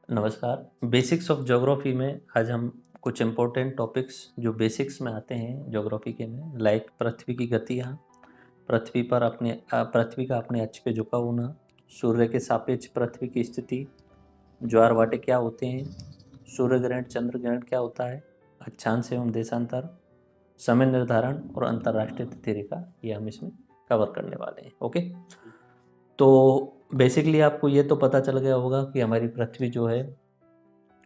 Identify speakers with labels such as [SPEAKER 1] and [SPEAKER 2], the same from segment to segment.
[SPEAKER 1] नमस्कार। Basics of geography में आज हम कुछ इम्पोर्टेंट टॉपिक्स जो बेसिक्स में आते हैं ज्योग्राफी के में, लाइक पृथ्वी की गतियाँ, पृथ्वी का अपने अक्ष पे झुका होना, सूर्य के सापेक्ष पृथ्वी की स्थिति, ज्वार भाटे क्या होते हैं, सूर्य ग्रहण चंद्र ग्रहण क्या होता है, अक्षांश एवं देशांतर, समय निर्धारण और अंतर्राष्ट्रीय तिथि रेखा, ये हम इसमें कवर करने वाले हैं। ओके, तो बेसिकली आपको ये तो पता चल गया होगा कि हमारी पृथ्वी जो है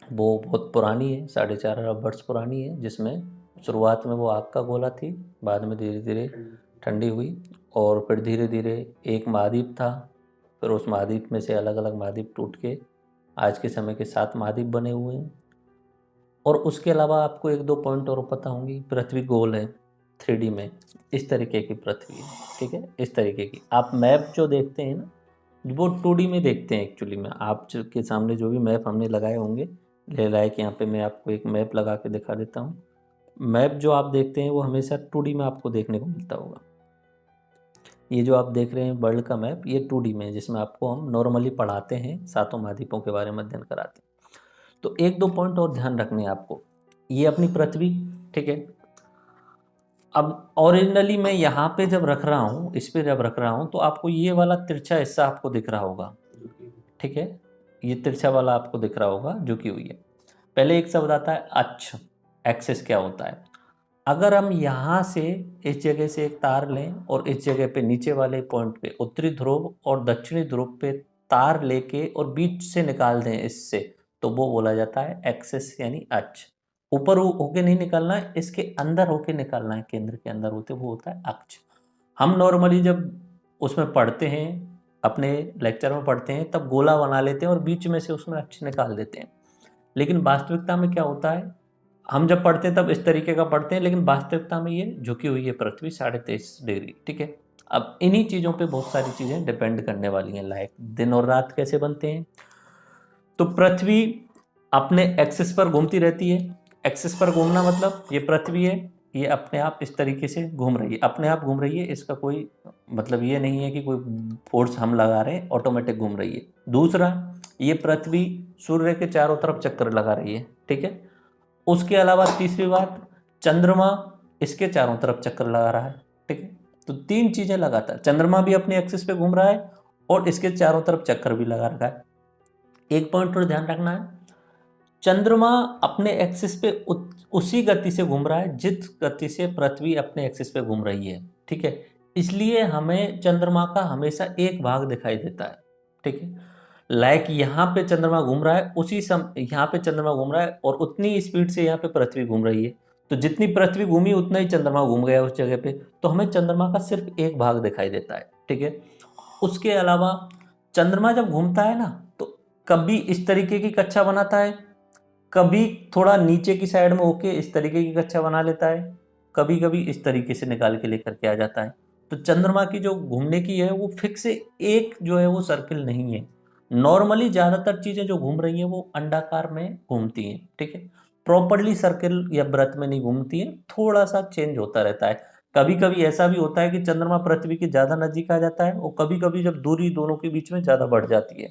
[SPEAKER 1] वो बहुत पुरानी है, 4.5 अरब वर्ष पुरानी है, जिसमें शुरुआत में वो आग का गोला थी, बाद में धीरे धीरे ठंडी हुई और फिर धीरे धीरे एक महाद्वीप था, फिर उस महाद्वीप में से अलग अलग महाद्वीप टूट के आज के समय के 7 महाद्वीप बने हुए हैं। और उसके अलावा आपको एक दो पॉइंट और पता होंगी, पृथ्वी गोल है 3D में, इस तरीके की पृथ्वी है, ठीक है, इस तरीके की। आप मैप जो देखते हैं ना, वो 2D में देखते हैं एक्चुअली में। आप के सामने जो भी मैप हमने लगाए होंगे, ले लाइक यहाँ पे मैं आपको एक मैप लगा के दिखा देता हूँ। मैप जो आप देखते हैं वो हमेशा 2D में आपको देखने को मिलता होगा। ये जो आप देख रहे हैं वर्ल्ड का मैप, ये 2D में है, जिसमें आपको हम नॉर्मली पढ़ाते हैं, 7 महाद्वीपों के बारे में अध्ययन कराते हैं। तो एक दो पॉइंट और ध्यान रखने हैं आपको। ये अपनी पृथ्वी, ठीक है। अब ओरिजिनली मैं यहाँ पे जब रख रहा हूँ, इस पे जब रख रहा हूँ, तो आपको ये वाला तिरछा हिस्सा आपको दिख रहा होगा, ठीक है। ये तिरछा वाला आपको दिख रहा होगा, झुकी हुई है। पहले एक शब्द आता है अक्ष, एक्सिस क्या होता है। अगर हम यहाँ से इस जगह से एक तार लें और इस जगह पे नीचे वाले पॉइंट पे उत्तरी ध्रुव और दक्षिणी ध्रुव पे तार लेके और बीच से निकाल दें इससे, तो वो बोला जाता है एक्सिस यानी अक्ष। ऊपर होके नहीं निकालना है, इसके अंदर होके निकालना है, केंद्र के अंदर होते वो होता है अक्ष। हम नॉर्मली जब उसमें पढ़ते हैं, अपने लेक्चर में पढ़ते हैं, तब गोला बना लेते हैं और बीच में से उसमें अक्ष निकाल देते हैं। लेकिन वास्तविकता में क्या होता है, हम जब पढ़ते हैं तब इस तरीके का पढ़ते हैं, लेकिन वास्तविकता में ये झुकी हुई है पृथ्वी 23.5 डिग्री, ठीक है। अब इन्हीं चीज़ों पे बहुत सारी चीज़ें डिपेंड करने वाली हैं, लाइक दिन और रात कैसे बनते हैं। तो पृथ्वी अपने एक्सिस पर घूमती रहती है। एक्सिस पर घूमना मतलब ये पृथ्वी है, ये अपने आप इस तरीके से घूम रही है, अपने आप घूम रही है। इसका कोई मतलब ये नहीं है कि कोई फोर्स हम लगा रहे हैं, ऑटोमेटिक घूम रही है। दूसरा, ये पृथ्वी सूर्य के चारों तरफ चक्कर लगा रही है, ठीक है। उसके अलावा तीसरी बात, चंद्रमा इसके चारों तरफ चक्कर लगा रहा है, ठीक है। तो 3 चीजें लगातार, चंद्रमा भी अपने एक्सिस पे घूम रहा है और इसके चारों तरफ चक्कर भी लगा रखा है। एक पॉइंट और ध्यान रखना है, चंद्रमा अपने एक्सिस पे उसी गति से घूम रहा है जिस गति से पृथ्वी अपने एक्सिस पे घूम रही है, ठीक है। इसलिए हमें चंद्रमा का हमेशा एक भाग दिखाई देता है, ठीक है। लाइक यहाँ पे चंद्रमा घूम रहा है, यहाँ पे चंद्रमा घूम रहा है और उतनी स्पीड से यहाँ पे पृथ्वी घूम रही है। तो जितनी पृथ्वी घूमी उतना ही चंद्रमा घूम गया उस जगह पे, तो हमें चंद्रमा का सिर्फ एक भाग दिखाई देता है, ठीक है। उसके अलावा चंद्रमा जब घूमता है ना, तो कभी इस तरीके की कक्षा बनाता है, कभी थोड़ा नीचे की साइड में होके इस तरीके की कक्षा बना लेता है, कभी कभी इस तरीके से निकाल के लेकर के आ जाता है। तो चंद्रमा की जो घूमने की है वो फिक्स एक जो है वो सर्किल नहीं है। नॉर्मली ज़्यादातर चीज़ें जो घूम रही हैं वो अंडाकार में घूमती हैं, ठीक है। प्रॉपरली सर्किल या वृत्त में नहीं घूमती हैं, थोड़ा सा चेंज होता रहता है। कभी कभी ऐसा भी होता है कि चंद्रमा पृथ्वी के ज़्यादा नज़दीक आ जाता है और कभी कभी जब दूरी दोनों के बीच में ज़्यादा बढ़ जाती है,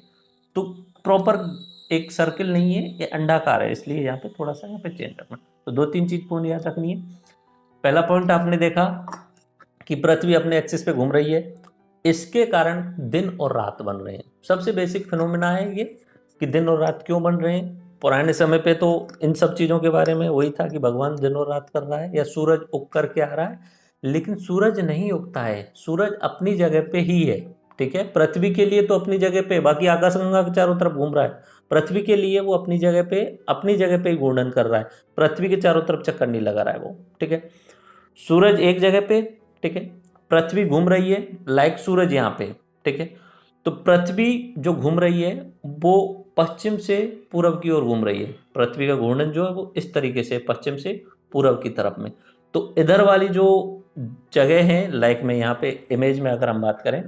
[SPEAKER 1] तो प्रॉपर एक सर्किल नहीं है, ये अंडाकार है, इसलिए यहाँ पे थोड़ा सा यहाँ पे चेंज रखना। तो 2-3 चीज पॉइंट याद रखनी है। पहला पॉइंट आपने देखा कि पृथ्वी अपने एक्सिस पे घूम रही है, इसके कारण दिन और रात बन रहे हैं। सबसे बेसिक फिनोमिना है ये कि दिन और रात क्यों बन रहे हैं। पुराने समय पे तो इन सब चीज़ों के बारे में वही था कि भगवान दिन और रात कर रहा है या सूरज उग करके आ रहा है, लेकिन सूरज नहीं उगता है, सूरज अपनी जगह पे ही है, ठीक है। पृथ्वी के लिए तो अपनी जगह पे, बाकी आकाशगंगा के चारों तरफ घूम रहा है, पृथ्वी के लिए वो अपनी जगह पे ही घूर्णन कर रहा है, पृथ्वी के चारों तरफ चक्कर नहीं लगा रहा है वो, ठीक है। सूरज एक जगह पे, ठीक है, पृथ्वी घूम रही है, लाइक सूरज यहाँ पे, ठीक है। तो पृथ्वी जो घूम रही है वो पश्चिम से पूरब की ओर घूम रही है, पृथ्वी का घूर्णन जो है वो इस तरीके से पश्चिम से पूरब की तरफ में। तो इधर वाली जो जगह है, लाइक में यहाँ पे इमेज में अगर हम बात करें,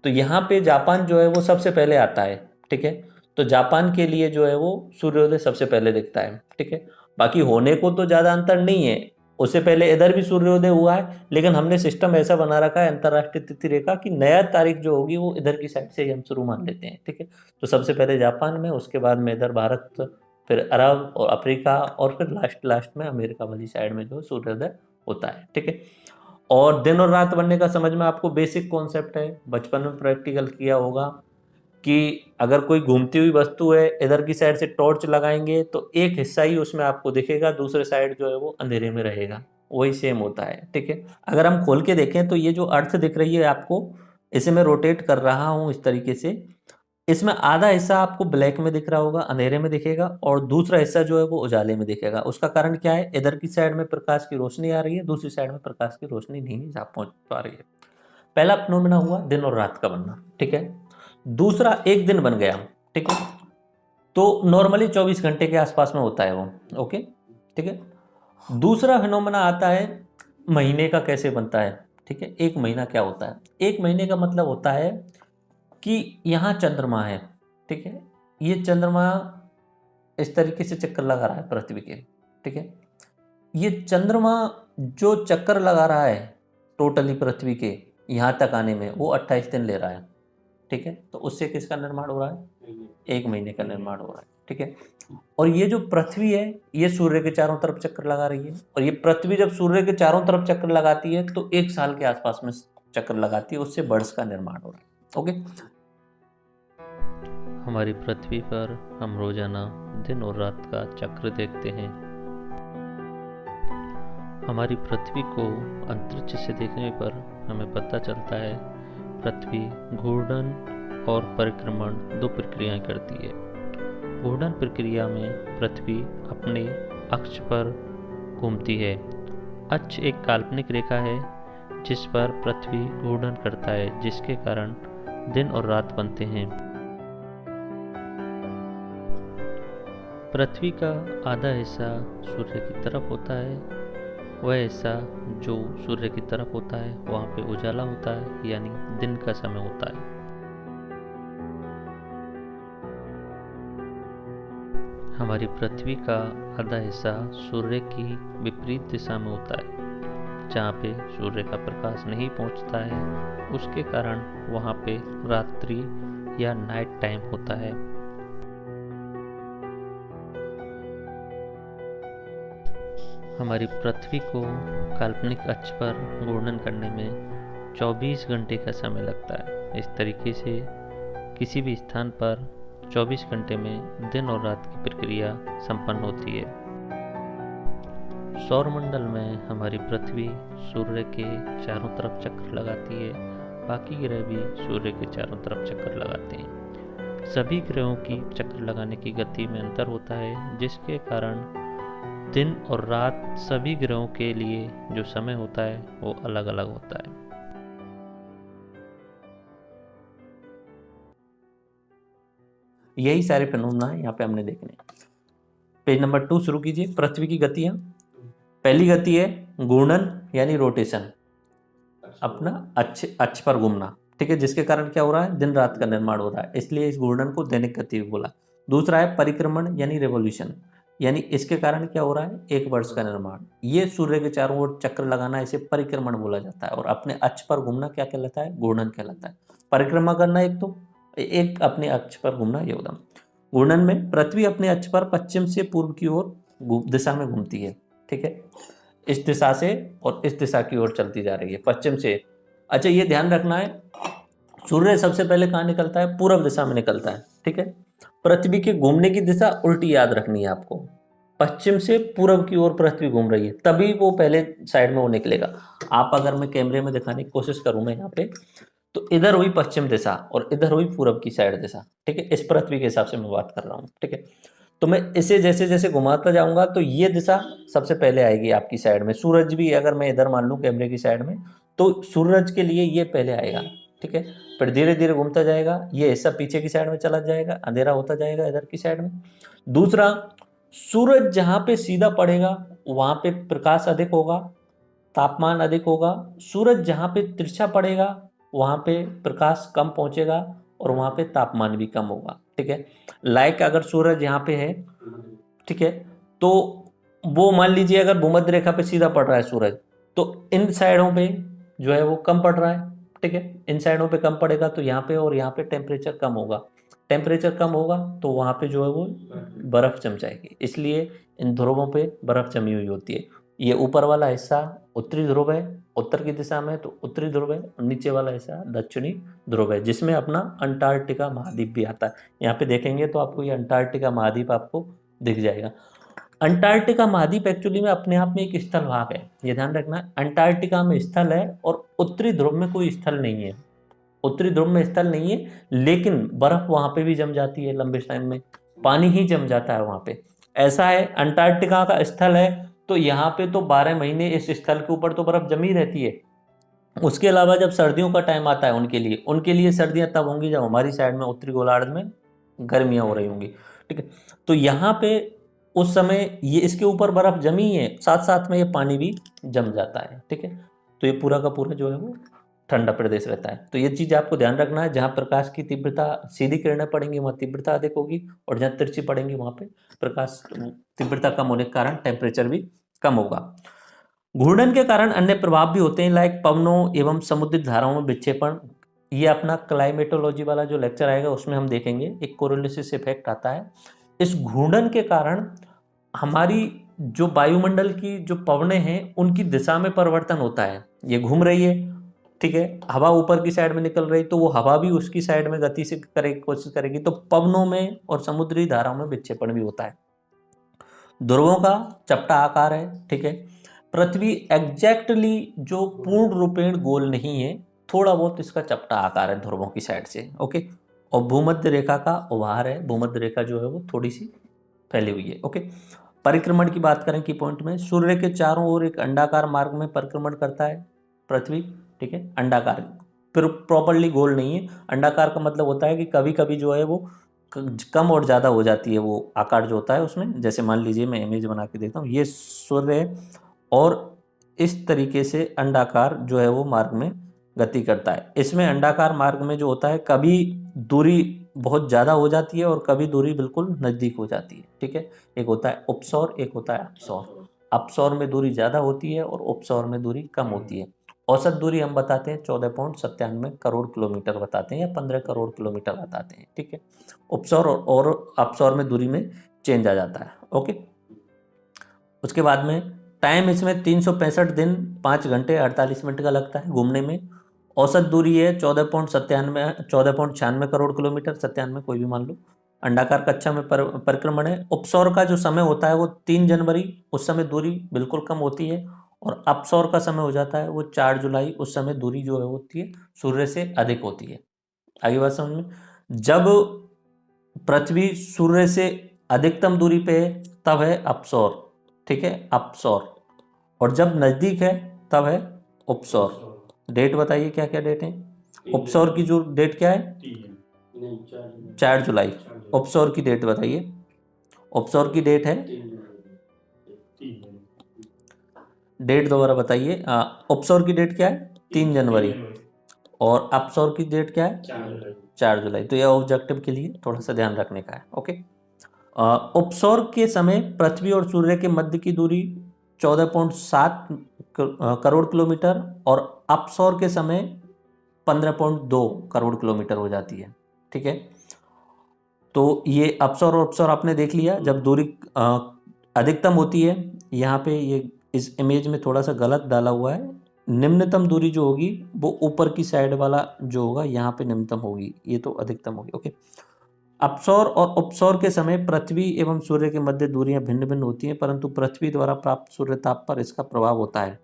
[SPEAKER 1] तो यहाँ पे जापान जो है वो सबसे पहले आता है, ठीक है। तो जापान के लिए जो है वो सूर्योदय सबसे पहले दिखता है, ठीक है। बाकी होने को तो ज़्यादा अंतर नहीं है, उससे पहले इधर भी सूर्योदय हुआ है, लेकिन हमने सिस्टम ऐसा बना रखा है अंतरराष्ट्रीय तिथि रेखा की नया तारीख जो होगी वो इधर की साइड से ही हम शुरू मान लेते हैं, ठीक है। तो सबसे पहले जापान में, उसके बाद में इधर भारत, फिर अरब और अफ्रीका, और फिर लास्ट लास्ट में अमेरिका वाली साइड में जो सूर्योदय होता है, ठीक है। और दिन और रात बनने का समझ में आपको बेसिक कॉन्सेप्ट है, बचपन में प्रैक्टिकल किया होगा कि अगर कोई घूमती हुई वस्तु है, इधर की साइड से टॉर्च लगाएंगे तो एक हिस्सा ही उसमें आपको दिखेगा, दूसरे साइड जो है वो अंधेरे में रहेगा। वही सेम होता है, ठीक है। अगर हम खोल के देखें तो ये जो अर्थ दिख रही है आपको, इसे मैं रोटेट कर रहा हूँ इस तरीके से, इसमें आधा हिस्सा आपको ब्लैक में दिख रहा होगा, अंधेरे में दिखेगा, और दूसरा हिस्सा जो है वो उजाले में दिखेगा। उसका कारण क्या है, इधर की साइड में प्रकाश की रोशनी आ रही है, दूसरी साइड में प्रकाश की रोशनी नहीं पहुंच पा रही है। पहला फिनोमेना हुआ दिन और रात का बनना, ठीक है। दूसरा एक दिन बन गया, ठीक है। तो नॉर्मली 24 घंटे के आसपास में होता है वो, ओके, ठीक है। दूसरा फिनोमेना आता है महीने का कैसे बनता है, ठीक है। एक महीना क्या होता है, एक महीने का मतलब होता है कि यहाँ चंद्रमा है, ठीक है। ये चंद्रमा इस तरीके से चक्कर लगा रहा है पृथ्वी के, ठीक है। ये चंद्रमा जो चक्कर लगा रहा है टोटली पृथ्वी के यहाँ तक आने में, वो 28 दिन ले रहा है, ठीक है। तो उससे किसका निर्माण हो रहा है, एक महीने का निर्माण हो रहा है, ठीक है। और ये जो पृथ्वी है ये सूर्य के चारों तरफ चक्कर लगा रही है, और ये पृथ्वी जब सूर्य के चारों तरफ चक्कर लगाती है तो एक साल के आसपास में चक्कर लगाती है, उससे वर्ष का निर्माण हो रहा है, ओके।
[SPEAKER 2] हमारी पृथ्वी पर हम रोजाना दिन और रात का चक्र देखते हैं। हमारी पृथ्वी को अंतरिक्ष से देखने पर हमें पता चलता है पृथ्वी घूर्णन और परिक्रमण दो प्रक्रियाएं करती है। घूर्णन प्रक्रिया में पृथ्वी अपने अक्ष पर घूमती है। अक्ष एक काल्पनिक रेखा है जिस पर पृथ्वी घूर्णन करता है, जिसके कारण दिन और रात बनते हैं। पृथ्वी का आधा हिस्सा सूर्य की तरफ होता है, वह हिस्सा जो सूर्य की तरफ होता है वहाँ पे उजाला होता है, यानी दिन का समय होता है। हमारी पृथ्वी का आधा हिस्सा सूर्य की विपरीत दिशा में होता है, जहाँ पे सूर्य का प्रकाश नहीं पहुँचता है, उसके कारण वहाँ पे रात्रि या नाइट टाइम होता है। हमारी पृथ्वी को काल्पनिक अक्ष पर घूर्णन करने में 24 घंटे का समय लगता है। इस तरीके से किसी भी स्थान पर 24 घंटे में दिन और रात की प्रक्रिया संपन्न होती है। सौरमंडल में हमारी पृथ्वी सूर्य के चारों तरफ चक्कर लगाती है, बाकी ग्रह भी सूर्य के चारों तरफ चक्कर लगाते हैं। सभी ग्रहों की चक्कर लगाने की गति में अंतर होता है, जिसके कारण दिन और रात सभी ग्रहों के लिए जो समय होता है वो अलग अलग होता है।
[SPEAKER 1] यही सारे फिनोमेना है यहाँ पे हमने देखने। पेज नंबर 2 शुरू कीजिए। पृथ्वी की गतियां। पहली गति है घूर्णन यानी रोटेशन, अपना अक्ष पर घूमना, ठीक है, जिसके कारण क्या हो रहा है, दिन रात का निर्माण हो रहा है, इसलिए इस घूर्णन को दैनिक गति बोला। दूसरा है परिक्रमण यानी रेवोल्यूशन, यानी इसके कारण क्या हो रहा है, एक वर्ष का निर्माण। ये सूर्य के चारों ओर चक्कर लगाना, इसे परिक्रमण बोला जाता है। और अपने अक्ष पर घूमना क्या कहलाता है, घूर्णन कहलाता है। परिक्रमा करना एक अपने अक्ष पर घूमना, ये होता। घूर्णन में पृथ्वी अपने अक्ष पर पश्चिम से पूर्व की ओर दिशा में घूमती है, ठीक है, इस दिशा से और इस दिशा की ओर चलती जा रही है, पश्चिम से। अच्छा, ये ध्यान रखना है, सूर्य सबसे पहले कहाँ निकलता है, पूर्व दिशा में निकलता है, ठीक है। पृथ्वी के घूमने की दिशा उल्टी याद रखनी है आपको, पश्चिम से पूर्व की ओर पृथ्वी घूम रही है, तभी वो पहले साइड में वो निकलेगा। आप अगर मैं कैमरे में दिखाने की कोशिश करूँ मैं यहाँ पे, तो इधर हुई पश्चिम दिशा और इधर हुई पूर्व की साइड दिशा, ठीक है, इस पृथ्वी के हिसाब से मैं बात कर रहा हूँ, ठीक है। तो मैं इसे जैसे जैसे घुमाता जाऊंगा तो ये दिशा सबसे पहले आएगी आपकी साइड में। सूरज भी अगर मैं इधर मान लूँ कैमरे की साइड में, तो सूरज के लिए ये पहले आएगा, ठीक है। फिर धीरे धीरे घूमता जाएगा, ये हिस्सा पीछे की साइड में चला जाएगा, अंधेरा होता जाएगा इधर की साइड में। दूसरा, सूरज जहाँ पे सीधा पड़ेगा वहाँ पे प्रकाश अधिक होगा, तापमान अधिक होगा। सूरज जहाँ पे तिरछा पड़ेगा वहाँ पे प्रकाश कम पहुँचेगा और वहाँ पे तापमान भी कम होगा, ठीक है। लाइक अगर सूरज यहाँ पे है, ठीक है, तो वो मान लीजिए अगर भूमध्य रेखा पे सीधा पड़ रहा है सूरज, तो इन साइडों पे जो है वो कम पड़ रहा है, ठीक है। इन साइडों पे कम पड़ेगा तो यहाँ पे और यहाँ पे टेम्परेचर कम होगा। टेम्परेचर कम होगा तो वहाँ पे जो है वो बर्फ़ जम जाएगी, इसलिए इन ध्रुवों पे बर्फ़ जमी हुई होती है। ये ऊपर वाला हिस्सा उत्तरी ध्रुव है, उत्तर की दिशा में तो उत्तरी ध्रुव है, और नीचे वाला हिस्सा दक्षिणी ध्रुव है, जिसमें अपना अंटार्कटिका महाद्वीप भी आता है। यहाँ पे देखेंगे तो आपको ये अंटार्कटिका महाद्वीप आपको दिख जाएगा। अंटार्कटिका महाद्वीप एक्चुअली में अपने आप में एक स्थल भाग है, ये ध्यान रखना है। अंटार्कटिका में स्थल है और उत्तरी ध्रुव में कोई स्थल नहीं है। उत्तरी ध्रुव में स्थल नहीं है, लेकिन बर्फ वहां पे भी जम जाती है, लंबे टाइम में पानी ही जम जाता है वहां पे। ऐसा है, अंटार्कटिका का स्थल है तो यहाँ पे तो 12 महीने इस स्थल के ऊपर तो बर्फ जमी रहती है। उसके अलावा जब सर्दियों का टाइम आता है उनके लिए सर्दियां तब होंगी जब हमारी साइड में उत्तरी गोलार्ध में गर्मियां हो रही होंगी, ठीक है। तो यहाँ पे उस समय ये इसके ऊपर बर्फ जमी है, साथ साथ में ये पानी भी जम जाता है, ठीक है। तो ये पूरा का पूरा जो है वो ठंडा प्रदेश रहता है। तो ये चीज़ आपको ध्यान रखना है, जहाँ प्रकाश की तीव्रता सीधी किरणें पड़ेंगी वहाँ तीव्रता अधिक होगी, और जहाँ तिरछी पड़ेंगी वहाँ पे प्रकाश तीव्रता कम होने के कारण टेम्परेचर भी कम होगा। घूर्णन के कारण अन्य प्रभाव भी होते हैं, लाइक पवनों एवं समुद्री धाराओं में विक्षेपण। ये अपना क्लाइमेटोलॉजी वाला जो लेक्चर आएगा उसमें हम देखेंगे, एक कोरिलेसिस इफेक्ट आता है। इस घूर्णन के कारण हमारी जो वायुमंडल की जो पवनें हैं उनकी दिशा में परिवर्तन होता है। ये घूम रही है, ठीक है, हवा ऊपर की साइड में निकल रही, तो वो हवा भी उसकी साइड में गति से कोशिश करेगी, तो पवनों में और समुद्री धाराओं में विक्षेपण भी होता है। ध्रुवों का चपटा आकार है, ठीक है। पृथ्वी एग्जैक्टली जो पूर्ण रूपेण गोल नहीं है, थोड़ा बहुत इसका चपटा आकार है ध्रुवों की साइड से, ओके। और भूमध्य रेखा का उभार है, भूमध्य रेखा जो है वो थोड़ी सी फैली हुई है, ओके। परिक्रमण की बात करें की पॉइंट में, सूर्य के चारों ओर एक अंडाकार मार्ग में परिक्रमण करता है पृथ्वी, ठीक है। अंडाकार, फिर प्रॉपरली गोल नहीं है। अंडाकार का मतलब होता है कि कभी कभी जो है वो कम और ज़्यादा हो जाती है वो आकार जो होता है उसमें। जैसे मान लीजिए मैं इमेज बना के देता हूँ, ये सूर्य है और इस तरीके से अंडाकार जो है वो मार्ग में गति करता है। इसमें अंडाकार मार्ग में जो होता है कभी दूरी बहुत ज़्यादा हो जाती है और कभी दूरी बिल्कुल नज़दीक हो जाती है, ठीक है। एक होता है उपसौर, एक होता है अपसौर। अपसौर में दूरी ज़्यादा होती है और उपसौर में दूरी कम होती है। औसत दूरी हम बताते हैं 14.97 करोड़ किलोमीटर बताते हैं, या 15 करोड़ किलोमीटर बताते हैं, ठीक है। उपसौर और अपसौर में दूरी में चेंज आ जाता है, ओके। उसके बाद में टाइम इसमें 365 दिन 5 घंटे 48 मिनट का लगता है घूमने में। औसत दूरी है 14.96 करोड़ किलोमीटर, 97 कोई भी मान लो। अंडाकार कक्षा में परिक्रमण है। उपसौर का जो समय होता है वो 3 जनवरी, उस समय दूरी बिल्कुल कम होती है। और अपसौर का समय हो जाता है वो 4 जुलाई, उस समय दूरी जो है होती है सूर्य से अधिक होती है। आगे बात समझ में, जब पृथ्वी सूर्य से अधिकतम दूरी पे है तब है अपसौर, ठीक है, अपसौर। और जब नज़दीक है तब है उपसौर। डेट बताइए क्या क्या डेट है। उपसौर की जो डेट क्या है, 4 जुलाई। उपसौर की डेट बताइए, उपसौर की डेट है, डेट दोबारा बताइए। उपसौर की डेट क्या है, 3 जनवरी। और अपसौर की डेट क्या है, 4 जुलाई। तो यह ऑब्जेक्टिव के लिए थोड़ा सा ध्यान रखने का है, ओके। उपसौर के समय पृथ्वी और सूर्य के मध्य की दूरी 14.7 करोड़ किलोमीटर और अपसौर के समय 15.2 करोड़ किलोमीटर हो जाती है, ठीक है। तो ये अपसौर और अपसौर आपने देख लिया। जब दूरी अधिकतम होती है, यहाँ पे ये इस इमेज में थोड़ा सा गलत डाला हुआ है, निम्नतम दूरी जो होगी वो ऊपर की साइड वाला जो होगा यहाँ पे निम्नतम होगी, ये तो अधिकतम होगी, ओके। अपसौर और उपसौर के समय पृथ्वी एवं सूर्य के मध्य दूरियां भिन्न भिन्न होती हैं, परंतु पृथ्वी द्वारा प्राप्त सूर्य ताप पर इसका प्रभाव होता है।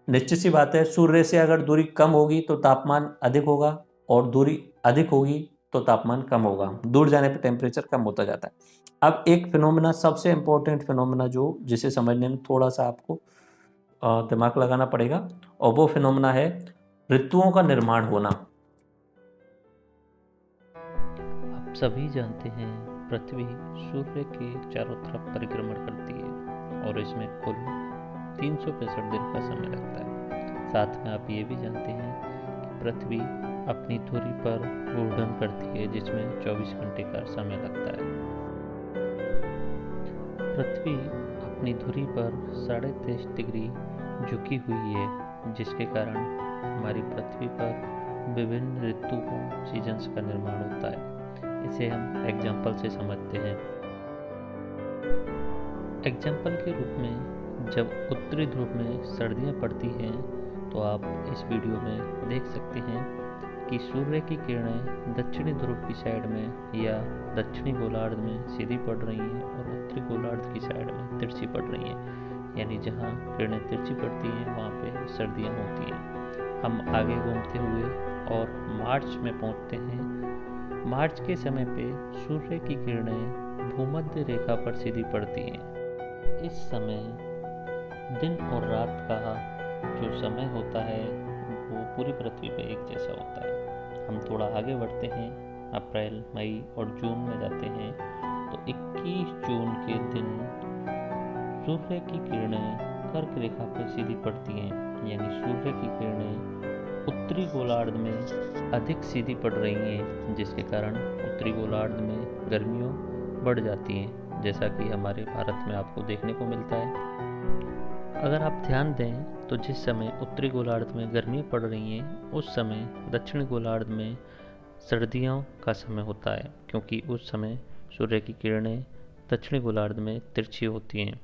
[SPEAKER 1] निश्चित सी बात है, सूर्य से अगर दूरी कम होगी तो तापमान अधिक होगा, और दूरी अधिक होगी तो तापमान कम होगा। दूर जाने पर टेम्परेचर कम होता जाता है। अब एक फिनोमेना, सबसे इंपॉर्टेंट फिनोमेना जो जिसे समझने में थोड़ा सा आपको दिमाग लगाना पड़ेगा, और वो फिनोमेना है ऋतुओं का निर्माण होना।
[SPEAKER 2] आप सभी जानते हैं पृथ्वी सूर्य के चारों तरफ परिक्रमण करती है और इसमें कुल 365 दिन का समय लगता है। साथ में आप ये भी जानते हैं कि पृथ्वी अपनी धुरी पर घूर्णन करती है जिसमें 24 घंटे का समय लगता है। पृथ्वी अपनी धुरी पर 23.5 डिग्री झुकी हुई है, जिसके कारण हमारी पृथ्वी पर विभिन्न ऋतुओं सीजन्स का निर्माण होता है। इसे हम एग्जाम्पल से समझते हैं। एग्जाम्पल के रूप में जब उत्तरी ध्रुव में सर्दियाँ पड़ती हैं तो आप इस वीडियो में देख सकते हैं कि सूर्य की किरणें दक्षिणी ध्रुव की साइड में या दक्षिणी गोलार्ध में सीधी पड़ रही हैं और उत्तरी गोलार्ध की साइड में तिरछी पड़ रही हैं। यानी जहाँ किरणें तिरछी पड़ती हैं वहाँ पे सर्दियाँ होती हैं। हम आगे घूमते हुए और मार्च में पहुँचते हैं। मार्च के समय पे सूर्य की किरणें भूमध्य रेखा पर सीधी पड़ती हैं। इस समय दिन और रात का जो समय होता है वो पूरी पृथ्वी पे एक जैसा होता है। हम थोड़ा आगे बढ़ते हैं, अप्रैल, मई और जून में जाते हैं तो 21 जून के दिन सूर्य की किरणें कर्क रेखा पर सीधी पड़ती हैं। यानी सूर्य की किरणें उत्तरी गोलार्ध में अधिक सीधी पड़ रही हैं, जिसके कारण उत्तरी गोलार्ध में गर्मियों बढ़ जाती हैं, जैसा कि हमारे भारत में आपको देखने को मिलता है। अगर आप ध्यान दें तो जिस समय उत्तरी गोलार्ध में गर्मी पड़ रही हैं उस समय दक्षिणी गोलार्ध में सर्दियों का समय होता है, क्योंकि उस समय सूर्य की किरणें दक्षिणी गोलार्ध में तिरछी होती हैं।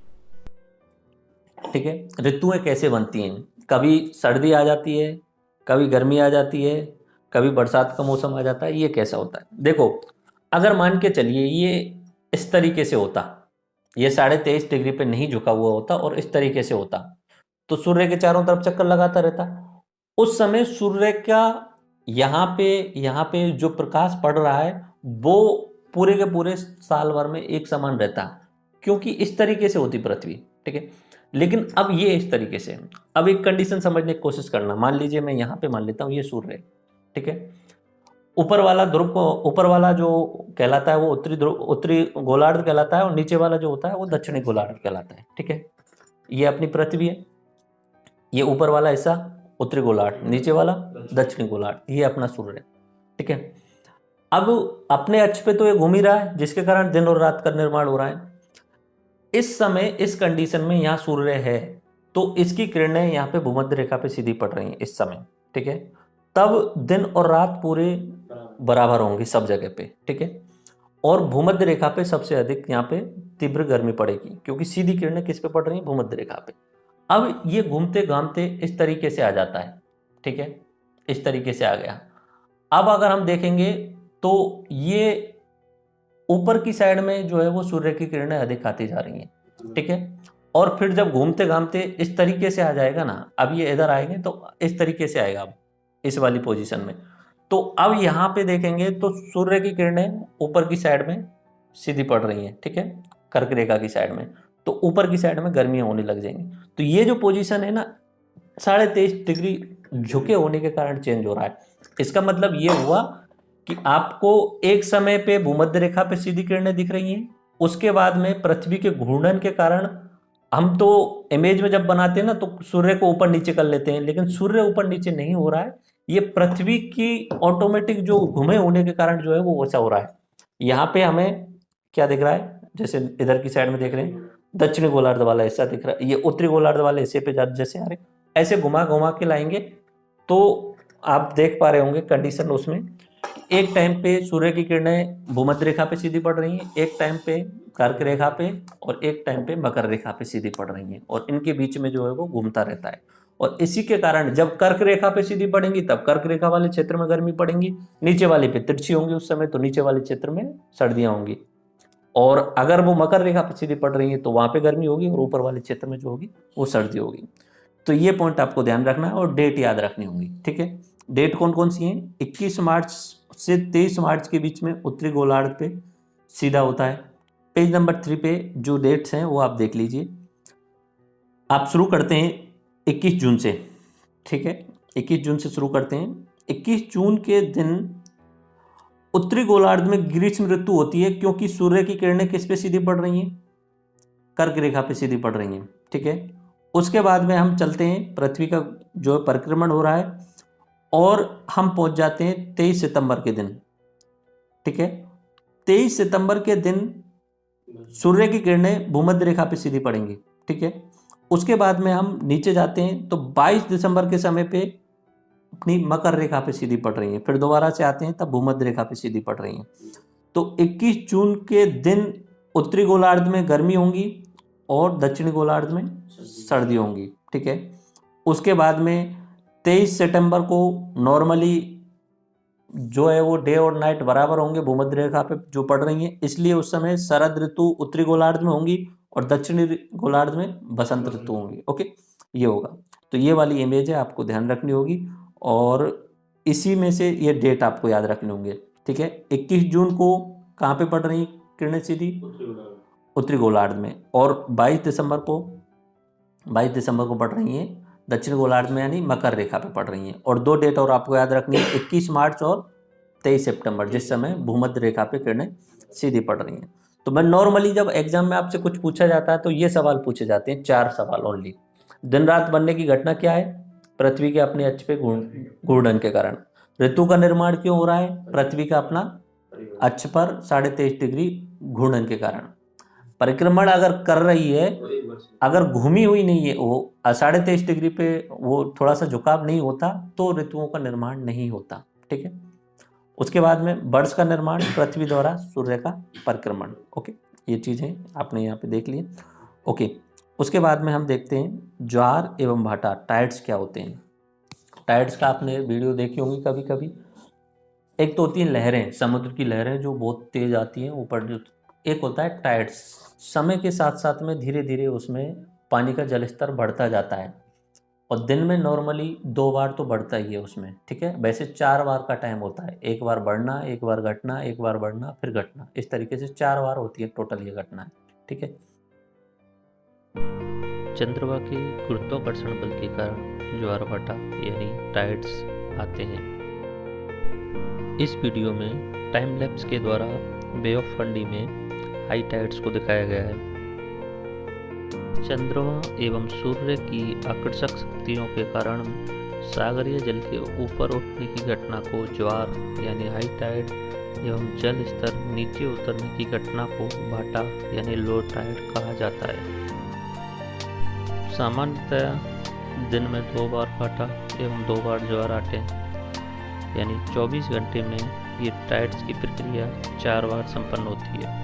[SPEAKER 1] ठीक है, ऋतुएं कैसे बनती हैं? कभी सर्दी आ जाती है, कभी गर्मी आ जाती है, कभी बरसात का मौसम आ जाता है। ये कैसा होता है? देखो, अगर मान के चलिए ये इस तरीके से होता, ये 23.5 डिग्री पे नहीं झुका हुआ होता और इस तरीके से होता, तो सूर्य के चारों तरफ चक्कर लगाता रहता। उस समय सूर्य का यहाँ पे जो प्रकाश पड़ रहा है वो पूरे के पूरे साल भर में एक समान रहता, क्योंकि इस तरीके से होती पृथ्वी। ठीक है, लेकिन अब ये इस तरीके से, अब एक कंडीशन समझने की कोशिश करना। मान लीजिए मैं यहाँ पे मान लेता हूँ ये सूर्य है। ठीक है, ऊपर वाला ध्रुव को, ऊपर वाला जो कहलाता है वो उत्तरी ध्रुव, उत्तरी गोलार्ध कहलाता है और नीचे वाला जो होता है वो दक्षिणी गोलार्ध कहलाता है। ठीक है, ये अपनी पृथ्वी है, ये ऊपर वाला हिस्सा उत्तरी गोलार्ध, नीचे वाला दक्षिणी गोलार्ध, ये अपना सूर्य है। ठीक है, अब अपने अक्ष पे तो ये घूम ही रहा है, जिसके कारण दिन और रात का निर्माण हो रहा है। इस समय इस कंडीशन में यहाँ सूर्य है तो इसकी किरणें यहाँ पे भूमध्य रेखा पे सीधी पड़ रही हैं इस समय। ठीक है, तब दिन और रात पूरे बराबर होंगे सब जगह पे। ठीक है, और भूमध्य रेखा पे सबसे अधिक यहाँ पे तीव्र गर्मी पड़ेगी, क्योंकि सीधी किरणें किस पे पड़ रही हैं? भूमध्य रेखा पे। अब ये घूमते घामते इस तरीके से आ जाता है। ठीक है, इस तरीके से आ गया। अब अगर हम देखेंगे तो ये ऊपर की साइड में जो है वो सूर्य की किरणें अधिक आती जा रही हैं। ठीक है, और फिर जब घूमते घामते इस तरीके से आ जाएगा ना, अब ये इधर आएंगे तो इस तरीके से आएगा, अब इस वाली पोजीशन में। तो अब यहाँ पे देखेंगे तो सूर्य की किरणें ऊपर की साइड में सीधी पड़ रही हैं। ठीक है, कर्क रेखा की साइड में, तो ऊपर की साइड में गर्मियाँ होने लग जाएंगी। तो ये जो पोजीशन है ना 23.5 डिग्री झुके होने के कारण चेंज हो रहा है। इसका मतलब ये हुआ कि आपको एक समय पे भूमध्य रेखा पे सीधी किरणें दिख रही हैं, उसके बाद में पृथ्वी के घूर्णन के कारण, हम तो इमेज में जब बनाते हैं ना तो सूर्य को ऊपर नीचे कर लेते हैं, लेकिन सूर्य ऊपर नीचे नहीं हो रहा है, ये पृथ्वी की ऑटोमेटिक जो घुमे होने के कारण जो है वो वैसा हो रहा है। यहाँ पे हमें क्या दिख रहा है? जैसे इधर की साइड में देख रहे हैं दक्षिणी गोलार्ध वाला हिस्सा दिख रहा है, ये उत्तरी गोलार्ध वाले हिस्से पे जैसे आ रहे, ऐसे घुमा घुमा के लाएंगे तो आप देख पा रहे होंगे कंडीशन उसमें। एक टाइम पे सूर्य की किरणें भूमध्य रेखा पे सीधी पड़ रही हैं, एक टाइम पे कर्क रेखा पे, और एक टाइम पे मकर रेखा पे सीधी पड़ रही हैं, और इनके बीच में जो है वो घूमता रहता है। और इसी के कारण जब कर्क रेखा पे सीधी पड़ेंगी तब कर्क रेखा वाले क्षेत्र में गर्मी पड़ेंगी, नीचे वाले पे तिरछी होंगी उस समय, तो नीचे वाले क्षेत्र में सर्दियां होंगी। और अगर वो मकर रेखा पे सीधी पड़ रही है तो वहां पे गर्मी होगी, और ऊपर वाले क्षेत्र में जो होगी वो सर्दी होगी। तो ये पॉइंट आपको ध्यान रखना है और डेट याद रखनी होगी। ठीक है, डेट कौन कौन सी हैं? 21 मार्च से 23 मार्च के बीच में उत्तरी गोलार्ध पे सीधा होता है। पेज नंबर 3 पे जो डेट्स हैं वो आप देख लीजिए। आप शुरू करते हैं 21 जून से। ठीक है, 21 जून से शुरू करते हैं। 21 जून के दिन उत्तरी गोलार्ध में ग्रीष्म ऋतु होती है, क्योंकि सूर्य की किरणें किस पे सीधी पड़ रही हैं? कर्क रेखा पे सीधी पड़ रही हैं। ठीक है, उसके बाद में हम चलते हैं, पृथ्वी का जो परिक्रमण हो रहा है और हम पहुंच जाते हैं 23 सितंबर के दिन। ठीक है, 23 सितंबर के दिन सूर्य की किरणें भूमध्य रेखा पे सीधी पड़ेंगी, ठीक है। उसके बाद में हम नीचे जाते हैं तो 22 दिसंबर के समय पे अपनी मकर रेखा पे सीधी पड़ रही हैं, फिर दोबारा से आते हैं तब भूमध्य रेखा पे सीधी पड़ रही हैं। तो 21 जून के दिन उत्तरी गोलार्ध में गर्मी होंगी और दक्षिणी गोलार्ध में सर्दी होंगी, ठीक है। उसके बाद में 23 सितंबर को नॉर्मली जो है वो डे और नाइट बराबर होंगे भूमध्य रेखा पे जो पड़ रही हैं, इसलिए उस समय शरद ऋतु उत्तरी गोलार्ध में होंगी और दक्षिणी गोलार्ध में बसंत ऋतु होंगी, ओके। ये होगा, तो ये वाली इमेज है, आपको ध्यान रखनी होगी और इसी में से ये डेट आपको याद रखने होंगे, ठीक है। 21 जून को कहाँ पे पड़ रही हैं किरणें सीधी? उत्तरी गोलार्ध में। और 22 दिसंबर को पड़ रही हैं दक्षिण गोलार्ध में, यानी मकर रेखा पे पड़ रही हैं। और दो डेट और आपको याद रखनी है, 21 मार्च और 23 सितंबर, जिस समय भूमध्य रेखा पे किरणें सीधी पड़ रही हैं। तो मैं नॉर्मली जब एग्जाम में आपसे कुछ पूछा जाता है तो ये सवाल पूछे जाते हैं, 4 सवाल ओनली। दिन रात बनने की घटना क्या है? पृथ्वी के अपने अक्ष पे घूर्णन के कारण। ऋतु का निर्माण क्यों हो रहा है? पृथ्वी का अपना अक्ष पर 23.5 डिग्री घूर्णन के कारण। परिक्रमण अगर कर रही है, अगर घूमी हुई नहीं है वो 23.5 डिग्री पे, वो थोड़ा सा झुकाव नहीं होता तो ऋतुओं का निर्माण नहीं होता, ठीक है। उसके बाद में वर्ष का निर्माण पृथ्वी द्वारा सूर्य का परिक्रमण, ओके। ये चीज़ें आपने यहाँ पे देख ली, ओके। उसके बाद में हम देखते हैं ज्वार एवं भाटा, टाइड्स क्या होते हैं। टाइड्स का आपने वीडियो देखी होंगी कभी कभी। एक तो होती हैं लहरें, समुद्र की लहरें जो बहुत तेज आती हैं ऊपर, जो एक होता है टाइड्स। समय के साथ साथ में धीरे धीरे उसमें पानी का जल स्तर बढ़ता जाता है और दिन में नॉर्मली 2 बार तो बढ़ता ही है उसमें, ठीक है। वैसे 4 बार का टाइम होता है, एक बार बढ़ना, एक बार घटना, एक बार बढ़ना, फिर घटना, इस तरीके से 4 बार होती है टोटल ये घटना, ठीक है।
[SPEAKER 2] चंद्रमा के गुरुत्वाकर्षण बल के कारण ज्वार भाटा यानी टाइड्स आते हैं। इस वीडियो में टाइम लैप्स के द्वारा बे ऑफ फंडी में हाई टाइड्स को दिखाया गया है। चंद्रमा एवं सूर्य की आकर्षक शक्तियों के कारण सागरीय जल के ऊपर उठने की घटना को ज्वार यानी हाई टाइड एवं जल स्तर नीचे उतरने की घटना को भाटा यानी लो टाइड कहा जाता है। सामान्यतः दिन में 2 बार भाटा एवं 2 बार ज्वार आते हैं, यानी 24 घंटे में ये टाइड्स की प्रक्रिया 4 बार संपन्न होती है।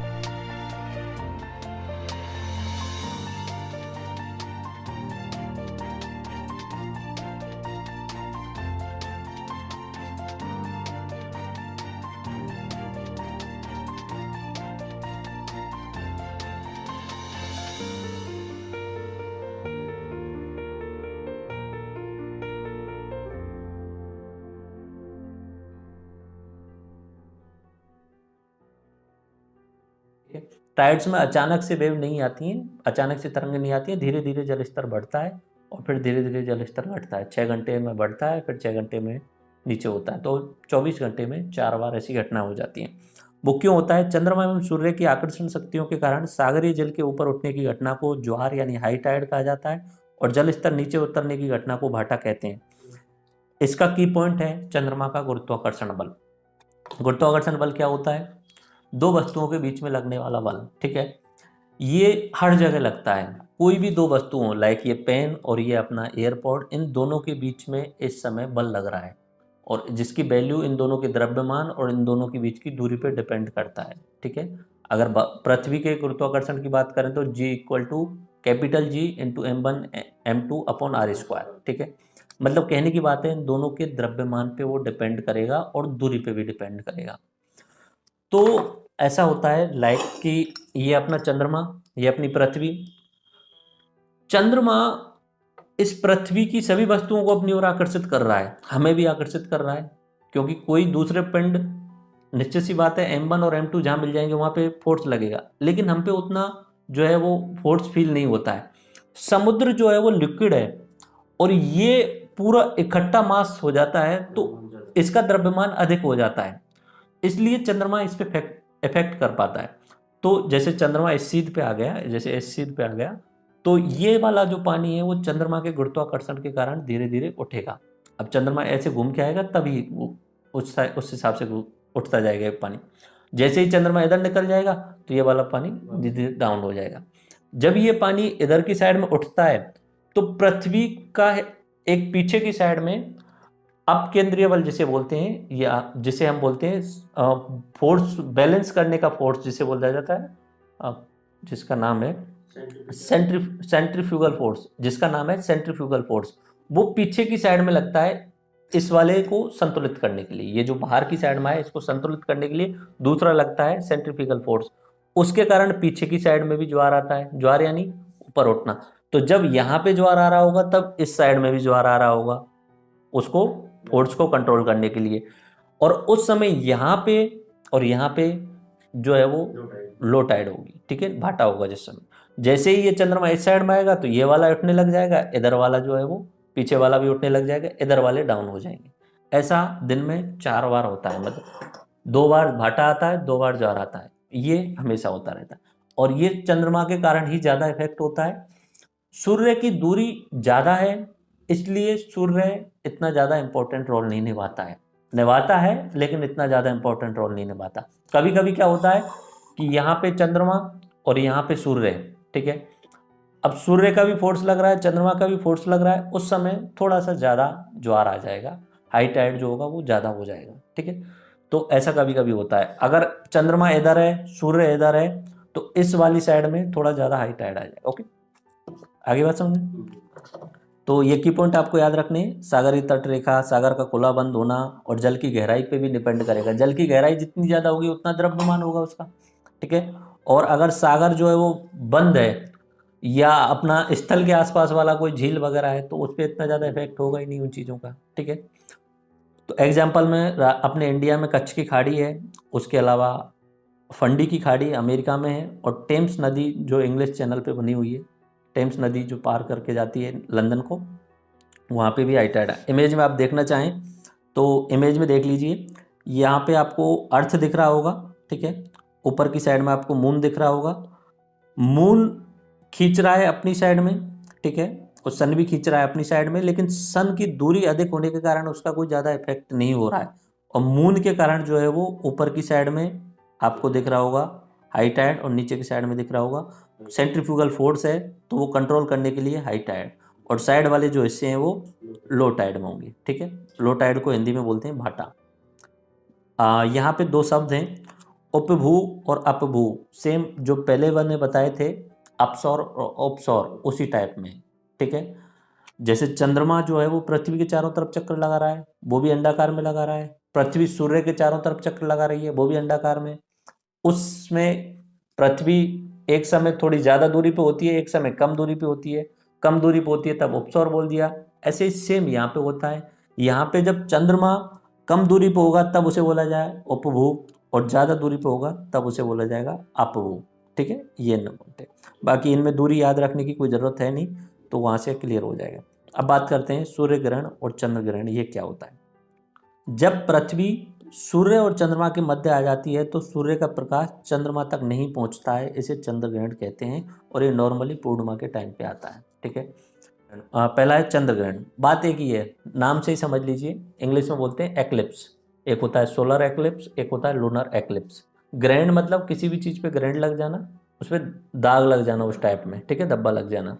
[SPEAKER 1] टाइड्स में अचानक से वेव नहीं आती हैं, अचानक से तरंग नहीं आती हैं, धीरे धीरे जल स्तर बढ़ता है और फिर धीरे धीरे जल स्तर घटता है। 6 घंटे में बढ़ता है, फिर 6 घंटे में नीचे होता है। तो 24 घंटे में 4 बार ऐसी घटना हो जाती है। वो क्यों होता है? चंद्रमा एवं सूर्य की आकर्षण शक्तियों के कारण सागरीय जल के ऊपर उठने की घटना को ज्वार यानी हाई टाइड कहा जाता है और जल स्तर नीचे उतरने की घटना को भाटा कहते हैं। इसका की पॉइंट है चंद्रमा का गुरुत्वाकर्षण बल। गुरुत्वाकर्षण बल क्या होता है? 2 वस्तुओं के बीच में लगने वाला बल, ठीक है। ये हर जगह लगता है, कोई भी 2 वस्तुओं लाइक ये पेन और ये अपना एयरपॉड, इन दोनों के बीच में इस समय बल लग रहा है और जिसकी वैल्यू इन दोनों के द्रव्यमान और इन दोनों के बीच की दूरी पे डिपेंड करता है, ठीक है। अगर पृथ्वी के गुरुत्वाकर्षण की बात करें तो G = capital G × m1 m2 upon r², ठीक है। मतलब कहने की बात है इन दोनों के द्रव्यमान पे वो डिपेंड करेगा और दूरी पे भी डिपेंड करेगा। तो ऐसा होता है लाइक कि ये अपना चंद्रमा, ये अपनी पृथ्वी। चंद्रमा इस पृथ्वी की सभी वस्तुओं को अपनी ओर आकर्षित कर रहा है, हमें भी आकर्षित कर रहा है, क्योंकि कोई दूसरे पिंड, निश्चित सी बात है m1 और m2 जहाँ मिल जाएंगे वहाँ पे फोर्स लगेगा, लेकिन हम पे उतना जो है वो फोर्स फील नहीं होता है। समुद्र जो है वो लिक्विड है और ये पूरा इकट्ठा मास हो जाता है तो इसका द्रव्यमान अधिक हो जाता है, इसलिए चंद्रमा इस पे इफेक्ट कर पाता है। तो जैसे चंद्रमा इस सीध पे आ गया, जैसे इस सीध पे आ गया, तो ये वाला जो पानी है वो चंद्रमा के गुरुत्वाकर्षण के कारण धीरे धीरे उठेगा। अब चंद्रमा ऐसे घूम के आएगा तभी उस हिसाब से उठता जाएगा पानी। जैसे ही चंद्रमा इधर निकल जाएगा तो ये वाला पानी धीरे धीरे डाउन हो जाएगा। जब ये पानी इधर की साइड में उठता है तो पृथ्वी का एक पीछे की साइड में अप केंद्रीय बल जिसे बोलते हैं, या जिसे हम बोलते हैं फोर्स, बैलेंस करने का फोर्स जिसे बोला जाता है, जिसका नाम है सेंट्रीफ्यूगल फोर्स, जिसका नाम है सेंट्रीफ्यूगल फोर्स, वो पीछे की साइड में लगता है इस वाले को संतुलित करने के लिए। ये जो बाहर की साइड में है इसको संतुलित करने के लिए दूसरा लगता है सेंट्रीफ्यूगल फोर्स। उसके कारण पीछे की साइड में भी ज्वार आता है, ज्वार यानी ऊपर उठना। तो जब यहाँ पे ज्वार आ रहा होगा तब इस साइड में भी ज्वार आ रहा होगा, उसको फोर्स को कंट्रोल करने के लिए। और उस समय यहाँ पे और यहाँ पे जो है वो लो टाइड होगी, ठीक है, भाटा होगा जिस समय। जैसे ही ये चंद्रमा इस साइड में आएगा तो ये वाला उठने लग जाएगा, इधर वाला जो है वो पीछे वाला भी उठने लग जाएगा, इधर वाले डाउन हो जाएंगे। ऐसा दिन में 4 बार होता है, मतलब 2 बार भाटा आता है, 2 बार ज्वार आता है, ये हमेशा होता रहता है। और ये चंद्रमा के कारण ही ज़्यादा इफेक्ट होता है। सूर्य की दूरी ज़्यादा है इसलिए सूर्य इतना ज़्यादा इंपॉर्टेंट रोल नहीं निभाता है, लेकिन इतना ज़्यादा इंपॉर्टेंट रोल नहीं निभाता। कभी कभी क्या होता है कि यहाँ पे चंद्रमा और यहाँ पे सूर्य है, ठीक है, अब सूर्य का भी फोर्स लग रहा है, चंद्रमा का भी फोर्स लग रहा है, उस समय थोड़ा सा ज़्यादा ज्वार आ जाएगा, हाई टाइड जो होगा वो ज़्यादा हो जाएगा, ठीक है। तो ऐसा कभी कभी होता है। अगर चंद्रमा इधर है, सूर्य इधर है, तो इस वाली साइड में थोड़ा ज़्यादा हाई टाइड आ जाएगा। ओके, आगे बात समझे। तो ये की पॉइंट आपको याद रखने, सागरीय तट रेखा, सागर का खुला बंद होना और जल की गहराई पे भी डिपेंड करेगा। जल की गहराई जितनी ज़्यादा होगी उतना द्रव्यमान होगा उसका, ठीक है। और अगर सागर जो है वो बंद है या अपना स्थल के आसपास वाला कोई झील वगैरह है तो उस पर इतना ज़्यादा इफेक्ट होगा ही नहीं उन चीज़ों का, ठीक है। तो एग्जाम्पल में अपने इंडिया में कच्छ की खाड़ी है, उसके अलावा फंडी की खाड़ी अमेरिका में है, और टेम्स नदी जो इंग्लिश चैनल पे बनी हुई है, टेम्स नदी जो पार करके जाती है लंदन को, वहाँ पे भी हाई टाइड है। इमेज में आप देखना चाहें तो इमेज में देख लीजिए, यहाँ पे आपको अर्थ दिख रहा होगा, ठीक है, ऊपर की साइड में आपको मून दिख रहा होगा। मून खींच रहा है अपनी साइड में, ठीक है, और सन भी खींच रहा है अपनी साइड में, लेकिन सन की दूरी अधिक होने के कारण उसका कोई ज़्यादा इफेक्ट नहीं हो रहा है। और मून के कारण जो है वो ऊपर की साइड में आपको दिख रहा होगा हाई टाइड, और नीचे की साइड में दिख रहा होगा सेंट्रीफ्यूगल फोर्स है, तो वो कंट्रोल करने के लिए हाई टाइड, और साइड वाले जो हिस्से हैं वो लो टाइड में होंगे, ठीक है। लो टाइड को हिंदी में बोलते हैं भाटा। यहाँ पे 2 शब्द हैं, उपभू और अपभू, सेम जो पहले मैंने बताए थे अपसौर और उपसौर, उसी टाइप में, ठीक है। जैसे चंद्रमा जो है वो पृथ्वी के चारों तरफ चक्कर लगा रहा है, वो भी अंडाकार में लगा रहा है। पृथ्वी सूर्य के चारों तरफ चक्कर लगा रही है, वो भी अंडाकार में। उसमें पृथ्वी एक समय थोड़ी ज़्यादा दूरी पे होती है, एक समय कम दूरी पे होती है, कम दूरी पे होती है तब उपसौर बोल दिया। ऐसे ही सेम यहाँ पे होता है। यहाँ पे जब चंद्रमा कम दूरी पे होगा तब उसे बोला जाए उपभू, और ज़्यादा दूरी पे होगा तब उसे बोला जाएगा अपभू, ठीक है। ये न बोलते, बाकी इनमें दूरी याद रखने की कोई ज़रूरत है नहीं, तो वहाँ से क्लियर हो जाएगा। अब बात करते हैं सूर्य ग्रहण और चंद्र ग्रहण, ये क्या होता है। जब पृथ्वी सूर्य और चंद्रमा के मध्य आ जाती है तो सूर्य का प्रकाश चंद्रमा तक नहीं पहुंचता है, इसे चंद्र ग्रहण कहते हैं, और ये नॉर्मली पूर्णिमा के टाइम पे आता है, ठीक है। पहला है चंद्र ग्रहण। बात एक ही है, नाम से ही समझ लीजिए, इंग्लिश में बोलते हैं एक्लिप्स। एक होता है सोलर एक्लिप्स, एक होता है लूनर एक्लिप्स। ग्रहण मतलब किसी भी चीज़ पे ग्रहण लग जाना, उस पर दाग लग जाना उस टाइप में, ठीक है, धब्बा लग जाना।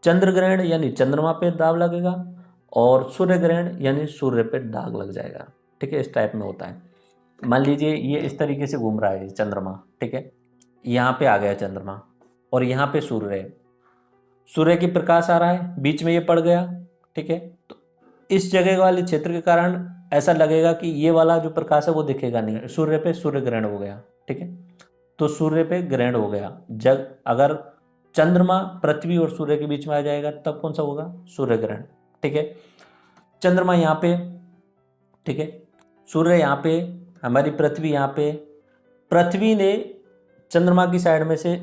[SPEAKER 1] चंद्र ग्रहण यानी चंद्रमा पे दाग लगेगा, और सूर्य ग्रहण यानी सूर्य पे दाग लग जाएगा, ठीक है, इस टाइप में होता है। मान लीजिए ये इस तरीके से घूम रहा है चंद्रमा, ठीक है, यहाँ पे आ गया चंद्रमा और यहाँ पे सूर्य है, सूर्य की प्रकाश आ रहा है, बीच में ये पड़ गया, ठीक है। तो इस जगह वाले क्षेत्र के कारण ऐसा लगेगा कि ये वाला जो प्रकाश है वो दिखेगा नहीं, सूर्य पे सूर्य ग्रहण हो गया, ठीक है। तो सूर्य पे ग्रहण हो गया। जब अगर चंद्रमा पृथ्वी और सूर्य के बीच में आ जाएगा तब कौन सा होगा, सूर्य ग्रहण, ठीक है। चंद्रमा यहाँ पे, ठीक है, सूर्य यहाँ पे, हमारी पृथ्वी यहाँ पे। पृथ्वी ने चंद्रमा की साइड में से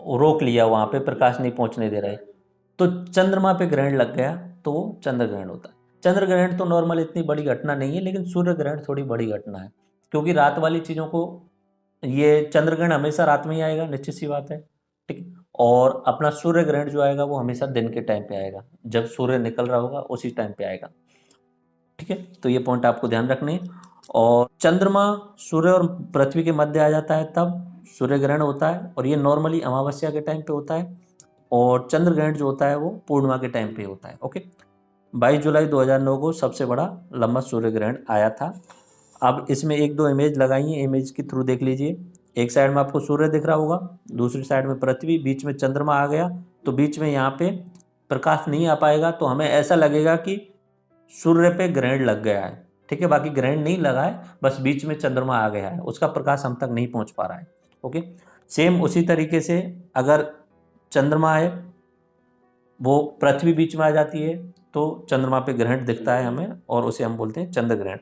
[SPEAKER 1] रोक लिया, वहाँ पे प्रकाश नहीं पहुँचने दे रहे, तो चंद्रमा पे ग्रहण लग गया, तो वो चंद्र ग्रहण होता है। चंद्र ग्रहण तो नॉर्मल इतनी बड़ी घटना नहीं है, लेकिन सूर्य ग्रहण थोड़ी बड़ी घटना है, क्योंकि रात वाली चीज़ों को, ये चंद्र ग्रहण हमेशा रात में ही आएगा, निश्चित सी बात है, ठीक है। और अपना सूर्य ग्रहण जो आएगा वो हमेशा दिन के टाइम पे आएगा, जब सूर्य निकल रहा होगा उसी टाइम पे आएगा, ठीक है। तो ये पॉइंट आपको ध्यान रखने हैं। और चंद्रमा सूर्य और पृथ्वी के मध्य आ जाता है तब सूर्य ग्रहण होता है, और ये नॉर्मली अमावस्या के टाइम पे होता है, और चंद्र ग्रहण जो होता है वो पूर्णिमा के टाइम पे होता है। ओके, 22 जुलाई 2009 को सबसे बड़ा लंबा सूर्य ग्रहण आया था। अब इसमें एक दो इमेज लगाई है, इमेज के थ्रू देख लीजिए। एक साइड में आपको सूर्य दिख रहा होगा, दूसरी साइड में पृथ्वी, बीच में चंद्रमा आ गया, तो बीच में यहाँ पे प्रकाश नहीं आ पाएगा, तो हमें ऐसा लगेगा कि सूर्य पे ग्रहण लग गया है। ठीक है, बाकी ग्रहण नहीं लगा है, बस बीच में चंद्रमा आ गया है, उसका प्रकाश हम तक नहीं पहुंच पा रहा है। ओके, सेम उसी तरीके से अगर चंद्रमा है, वो पृथ्वी बीच में आ जाती है, तो चंद्रमा पे ग्रहण दिखता है हमें, और उसे हम बोलते हैं चंद्र ग्रहण।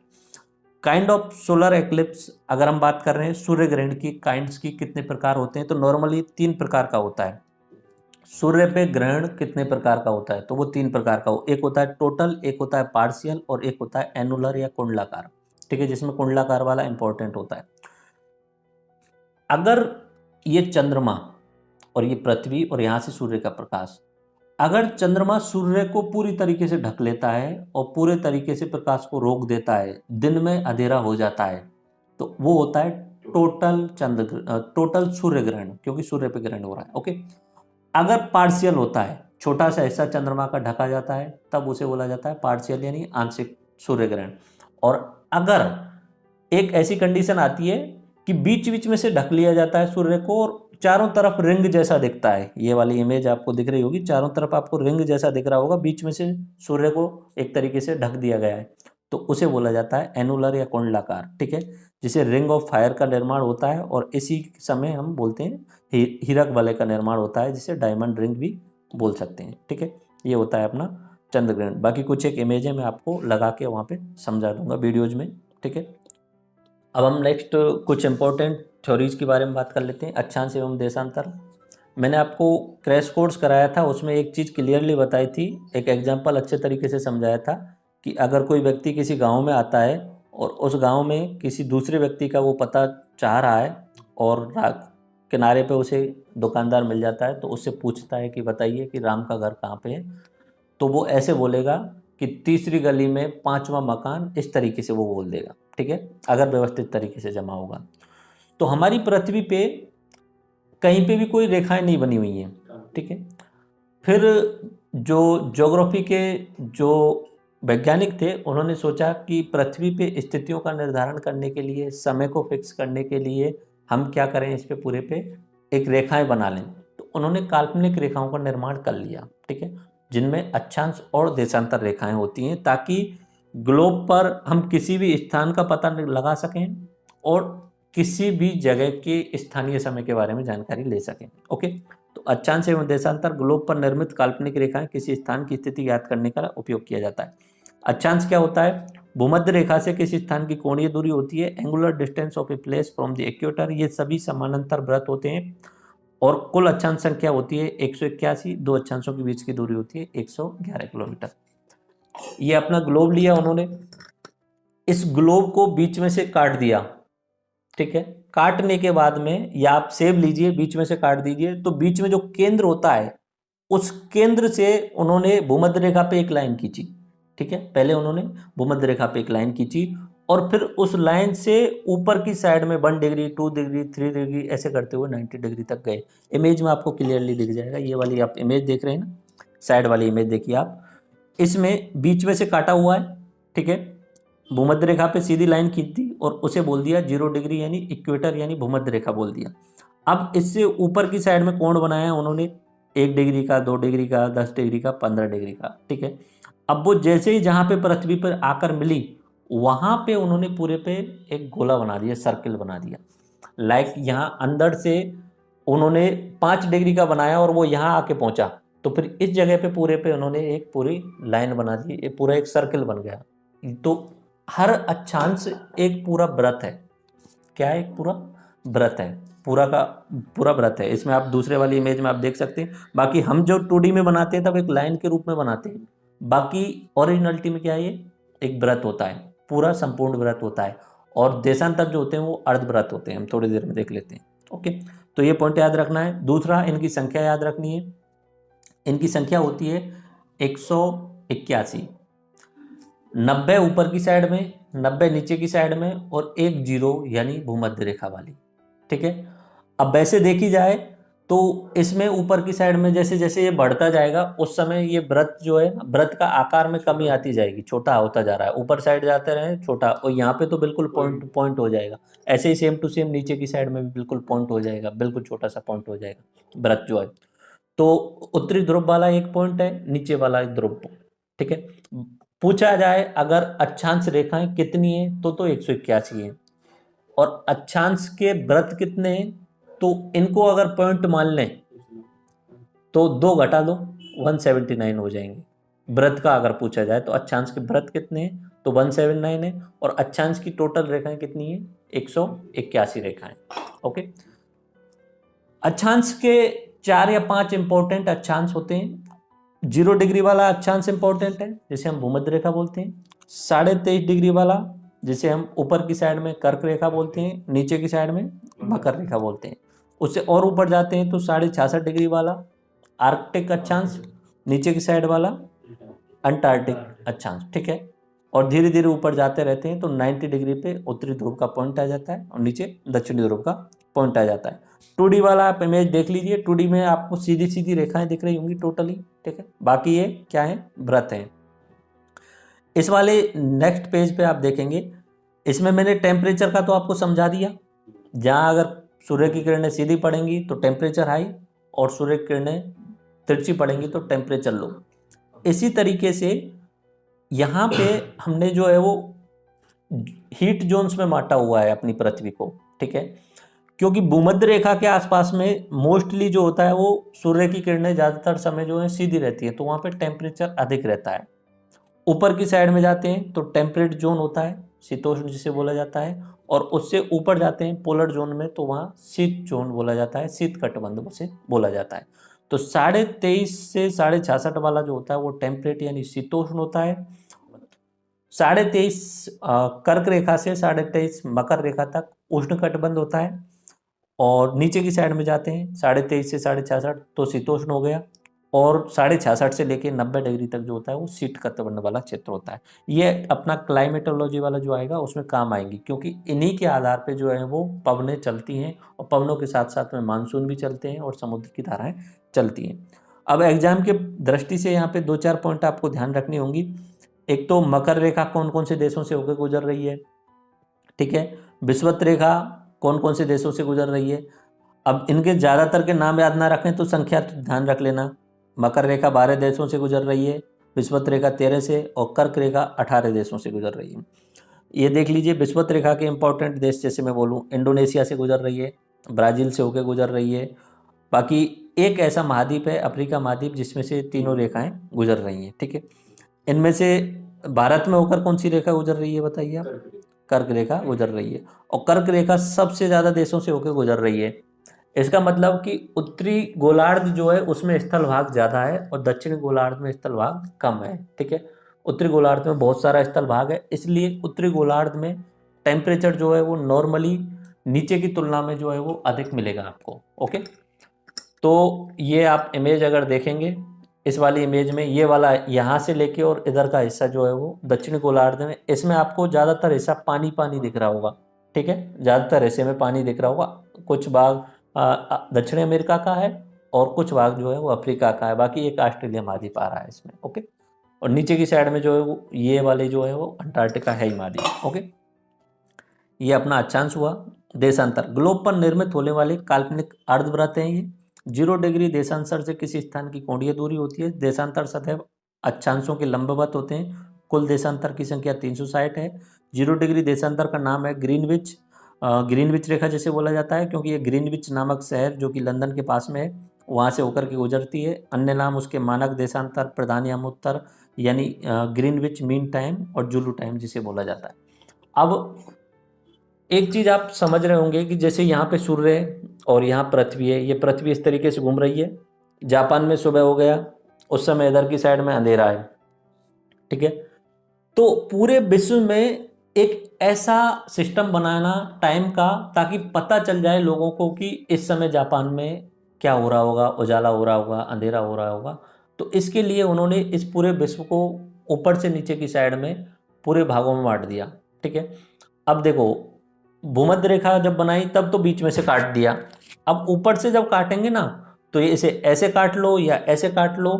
[SPEAKER 1] काइंड ऑफ सोलर एक्लिप्स अगर हम बात कर रहे हैं सूर्य ग्रहण की काइंड्स की, कितने प्रकार होते हैं, तो नॉर्मली 3 प्रकार का होता है। सूर्य पे ग्रहण कितने प्रकार का होता है, तो वो 3 प्रकार का एक होता है टोटल, एक होता है पार्शियल, और एक होता है एनुलर या कुंडलाकार। ठीक है, जिसमें कुंडलाकार वाला इंपॉर्टेंट होता है। अगर ये चंद्रमा और ये पृथ्वी और यहाँ से सूर्य का प्रकाश, अगर चंद्रमा सूर्य को पूरी तरीके से ढक लेता है और पूरे तरीके से प्रकाश को रोक देता है, दिन में अंधेरा हो जाता है, तो वो होता है टोटल सूर्य ग्रहण, क्योंकि सूर्य पे ग्रहण हो रहा है। ओके, अगर पार्शियल होता है, छोटा सा हिस्सा चंद्रमा का ढका जाता है, तब उसे बोला जाता है पार्शियल यानी आंशिक सूर्य ग्रहण। और अगर एक ऐसी कंडीशन आती है कि बीच बीच में से ढक लिया जाता है सूर्य को और चारों तरफ रिंग जैसा दिखता है, ये वाली इमेज आपको दिख रही होगी, चारों तरफ आपको रिंग जैसा दिख रहा होगा, बीच में से सूर्य को एक तरीके से ढक दिया गया है, तो उसे बोला जाता है एनुलर या कुंडलाकार। ठीक है, जिसे रिंग ऑफ फायर का निर्माण होता है, और इसी समय हम बोलते हैं हीरक वलय का निर्माण होता है, जिसे डायमंड रिंग भी बोल सकते हैं। ठीक है, ये होता है अपना चंद्र ग्रहण। बाकी कुछ एक इमेज है, मैं आपको लगा के वहाँ पे समझा दूंगा वीडियोज में। ठीक है, अब हम नेक्स्ट कुछ इंपॉर्टेंट थ्योरीज के बारे में बात कर लेते हैं। अक्षांश एवं देशांतर, मैंने आपको क्रैश कोर्स कराया था, उसमें एक चीज़ क्लियरली बताई थी, एक एग्जांपल अच्छे तरीके से समझाया था कि अगर कोई व्यक्ति किसी गांव में आता है और उस गांव में किसी दूसरे व्यक्ति का वो पता चाह रहा है, और किनारे पे उसे दुकानदार मिल जाता है, तो उससे पूछता है कि बताइए कि राम का घर कहाँ पे है, तो वो ऐसे बोलेगा कि तीसरी गली में 5वां मकान, इस तरीके से वो बोल देगा। ठीक है, अगर व्यवस्थित तरीके से जमा होगा। तो हमारी पृथ्वी पे कहीं पे भी कोई रेखाएं नहीं बनी हुई हैं। ठीक है, फिर जो ज्योग्राफी के जो वैज्ञानिक थे, उन्होंने सोचा कि पृथ्वी पे स्थितियों का निर्धारण करने के लिए, समय को फिक्स करने के लिए हम क्या करें, इस पे पूरे पे एक रेखाएं बना लें। तो उन्होंने काल्पनिक रेखाओं का निर्माण कर लिया। ठीक है, जिनमें अक्षांश और देशांतर रेखाएं होती हैं, ताकि ग्लोब पर हम किसी भी स्थान का पता लगा सकें और किसी भी जगह के स्थानीय समय के बारे में जानकारी ले सकें। ओके, तो अक्षांश एवं देशांतर ग्लोब पर निर्मित काल्पनिक रेखाएं किसी स्थान की स्थिति ज्ञात करने का उपयोग किया जाता है। अक्षांश क्या होता है, भूमध्य रेखा से किसी स्थान की कोणीय दूरी होती है, angular distance of a place from the equator, ये सभी समानांतर वृत्त होते हैं, और कुल अक्षांश संख्या होती है 181, दो अक्षांशों के बीच की दूरी होती है 111 किलोमीटर। ये अपना ग्लोब लिया उन्होंने, इस ग्लोब को बीच में से काट दिया। ठीक है, काटने के बाद में, या आप सेव लीजिए, बीच में से काट दीजिए, तो बीच में जो केंद्र होता है, उस केंद्र से उन्होंने भूमध्य रेखा पे एक लाइन खींची। ठीक है, पहले उन्होंने भूमध्य रेखा पे एक लाइन खींची, और फिर उस लाइन से ऊपर की साइड में 1 डिग्री, 2 डिग्री, 3 डिग्री ऐसे करते हुए 90 डिग्री तक गए। इमेज में आपको क्लियरली दिख जाएगा, ये वाली आप इमेज देख रहे हैं ना, साइड वाली इमेज देखिए आप, इसमें बीच में से काटा हुआ है। ठीक है, भूमध्य रेखा पे सीधी लाइन खींच दी और उसे बोल दिया 0 डिग्री यानी इक्वेटर यानी भूमध्य रेखा बोल दिया। अब इससे ऊपर की साइड में कोण बनाया उन्होंने 1 डिग्री का, 2 डिग्री का, 10 डिग्री का, 15 डिग्री का। ठीक है, अब वो जैसे ही जहाँ पे पृथ्वी पर आकर मिली, वहाँ पे उन्होंने पूरे पे एक गोला बना दिया, सर्किल बना दिया। लाइक यहाँ अंदर से उन्होंने 5 डिग्री का बनाया और वो यहाँ आके पहुँचा, तो फिर इस जगह पे पूरे पे उन्होंने एक पूरी लाइन बना दी, ये पूरा एक सर्किल बन गया। तो हर अक्षांश एक पूरा व्रत है। क्या है, एक पूरा व्रत है, पूरा का पूरा व्रत है। इसमें आप दूसरे वाली इमेज में आप देख सकते हैं। बाकी हम जो 2D में बनाते हैं तब एक लाइन के रूप में बनाते हैं, बाकी ओरिजिनलिटी में क्या है, ये एक व्रत होता है, पूरा संपूर्ण व्रत होता है। और देशांतर जो होते हैं वो अर्ध व्रत होते हैं, हम थोड़ी देर में देख लेते हैं। ओके, तो ये पॉइंट याद रखना है। दूसरा, इनकी संख्या याद रखनी है। इनकी संख्या होती है 181। 90 ऊपर की साइड में, 90 नीचे की साइड में, और एक जीरो यानी भूमध्य रेखा वाली। ठीक है। अब वैसे देखी जाए तो इसमें ऊपर की साइड में जैसे जैसे ये बढ़ता जाएगा उस समय ये व्रत जो है, व्रत का आकार में कमी आती जाएगी, छोटा होता जा रहा है, ऊपर साइड जाते रहे छोटा, और यहाँ पे तो बिल्कुल पॉइंट पॉइंट हो जाएगा। ऐसे ही सेम टू सेम नीचे की साइड में भी बिल्कुल पॉइंट हो जाएगा, बिल्कुल छोटा सा पॉइंट हो जाएगा व्रत जो है। तो उत्तरी ध्रुव वाला एक पॉइंट है, नीचे वाला एक ध्रुव। ठीक है। पूछा जाए अगर अक्षांश रेखाएं कितनी है तो 181 है, और अक्षांश के व्रत कितने हैं, तो इनको अगर पॉइंट मान लें तो 2 घटा दो, 179 हो जाएंगे। व्रत का अगर पूछा जाए तो अक्षांश के व्रत कितने हैं तो 179 है, और अक्षांश की टोटल रेखाएं कितनी है, 181 रेखाएं। ओके। अक्षांश के 4 या 5 इंपॉर्टेंट अक्षांश होते हैं। 0 डिग्री वाला अक्षांश इंपॉर्टेंट है, जिसे हम भूमध्य रेखा बोलते हैं। 23.5 डिग्री वाला, जिसे हम ऊपर की साइड में कर्क रेखा बोलते हैं, नीचे की साइड में मकर रेखा बोलते हैं। उससे और ऊपर जाते हैं तो 66.5 डिग्री वाला आर्कटिक अक्षांश, नीचे की साइड वाला अंटार्कटिक अक्षांश। ठीक है। और धीरे धीरे ऊपर जाते रहते हैं तो 90 डिग्री पे उत्तरी ध्रुव का पॉइंट आ जाता है, और नीचे दक्षिणी ध्रुव का पॉइंट आ जाता है। 2D वाला आप इमेज देख लीजिए, 2D में आपको सीधी सीधी रेखाएं दिख रही होंगी टोटली। ठीक है। बाकी ये क्या है, व्रत है। इस वाले नेक्स्ट पेज पे आप देखेंगे, इसमें मैंने टेम्परेचर का तो आपको समझा दिया। जहाँ अगर सूर्य की किरणें सीधी पड़ेंगी तो टेम्परेचर हाई, और सूर्य की किरणें तिरछी पड़ेंगी तो टेम्परेचर लो। इसी तरीके से यहाँ पे हमने जो है वो हीट जोन्स में बांटा हुआ है अपनी पृथ्वी को। ठीक है। क्योंकि भूमध्य रेखा के आसपास में मोस्टली जो होता है वो सूर्य की किरणें ज़्यादातर समय जो है सीधी रहती है, तो वहाँ पे टेम्परेचर अधिक रहता है। ऊपर की साइड में जाते हैं तो टेम्परेट जोन होता है, शीतोष्ण जिसे बोला जाता है, और उससे ऊपर जाते हैं पोलर जोन में तो वहाँ शीत जोन बोला जाता है, शीत कटिबंध उसे बोला जाता है। तो 23.5 से 66.5 वाला जो होता है वो टेम्परेट यानी शीतोष्ण होता है। 23.5 कर्क रेखा से 23.5 मकर रेखा तक उष्ण कटिबंध होता है, और नीचे की साइड में जाते हैं 23.5 से 66.5 तो शीतोष्ण हो गया, और 66.5 से लेके 90 डिग्री तक जो होता है वो शीत कटिबंध वाला क्षेत्र होता है। ये अपना क्लाइमेटोलॉजी वाला जो आएगा उसमें काम आएंगी, क्योंकि इन्हीं के आधार पे जो है वो पवनें चलती हैं, और पवनों के साथ साथ में मानसून भी चलते हैं और समुद्र की धाराएं चलती हैं। अब एग्जाम के दृष्टि से यहाँ पे 2-4 पॉइंट आपको ध्यान रखनी होंगी। एक तो मकर रेखा कौन कौन से देशों से होकर गुजर रही है। ठीक है। विषुवत रेखा कौन कौन से देशों से गुजर रही है। अब इनके ज़्यादातर के नाम याद ना रखें तो संख्या ध्यान रख लेना। मकर रेखा 12 देशों से गुजर रही है, विषुवत रेखा 13 से, और कर्क रेखा 18 देशों से गुजर रही है। ये देख लीजिए, विषुवत रेखा के इंपॉर्टेंट देश जैसे मैं बोलूँ इंडोनेशिया से गुजर रही है, ब्राज़ील से होकर गुजर रही है। बाकी एक ऐसा महाद्वीप है अफ्रीका महाद्वीप जिसमें से तीनों रेखाएं गुजर रही हैं। ठीक है। इनमें से भारत में होकर कौन सी रेखा गुजर रही है बताइए आप। कर्क रेखा गुजर रही है, और कर्क रेखा सबसे ज़्यादा देशों से होकर गुजर रही है। इसका मतलब कि उत्तरी गोलार्ध जो है उसमें स्थल भाग ज़्यादा है, और दक्षिणी गोलार्ध में स्थल भाग कम है। ठीक है। उत्तरी गोलार्ध में बहुत सारा स्थल भाग है, इसलिए उत्तरी गोलार्ध में टेम्परेचर जो है वो नॉर्मली नीचे की तुलना में जो है वो अधिक मिलेगा आपको। ओके। तो ये आप इमेज अगर देखेंगे, इस वाली इमेज में ये वाला यहाँ से लेके और इधर का हिस्सा जो है वो दक्षिणी गोलार्ध में, इसमें आपको ज़्यादातर हिस्सा पानी पानी दिख रहा होगा। ठीक है। ज़्यादातर हिस्से में पानी दिख रहा होगा। कुछ भाग दक्षिण अमेरिका का है, और कुछ भाग जो है वो अफ्रीका का है, बाकी एक ऑस्ट्रेलिया महाद्वीप आ रहा है इसमें। ओके। और नीचे की साइड में जो है वो ये वाले जो है वो अंटार्कटिका है ही महाद्वीप। ओके। ये अपना अक्षांश हुआ। देशांतर ग्लोब पर निर्मित होने वाले काल्पनिक अर्धवृत्त हैं ये। 0 डिग्री देशांतर से किसी स्थान की कोणीय दूरी होती है। देशांतर सदैव अक्षांशों के लंबवत होते हैं। कुल देशांतर की संख्या 360 है। 0 डिग्री देशांतर का नाम है ग्रीनविच। ग्रीनविच रेखा जैसे बोला जाता है क्योंकि ये ग्रीनविच नामक शहर जो कि लंदन के पास में है वहाँ से होकर के गुजरती है। अन्य नाम उसके मानक देशांतर, प्रधान यामोत्तर यानी ग्रीनविच मीन टाइम, और जुलू टाइम जिसे बोला जाता है। अब एक चीज़ आप समझ रहे होंगे कि जैसे यहाँ पे सूर्य है और यहाँ पृथ्वी है, ये पृथ्वी इस तरीके से घूम रही है। जापान में सुबह हो गया, उस समय इधर की साइड में अंधेरा है। ठीक है। तो पूरे विश्व में एक ऐसा सिस्टम बनाना टाइम का ताकि पता चल जाए लोगों को कि इस समय जापान में क्या हो रहा होगा, उजाला हो रहा होगा, अंधेरा हो रहा होगा। तो इसके लिए उन्होंने इस पूरे विश्व को ऊपर से नीचे की साइड में पूरे भागों में बांट दिया, ठीक है। अब देखो, भूमध्य रेखा जब बनाई तब तो बीच में से काट दिया, अब ऊपर से जब काटेंगे ना तो ये इसे ऐसे काट लो या ऐसे काट लो,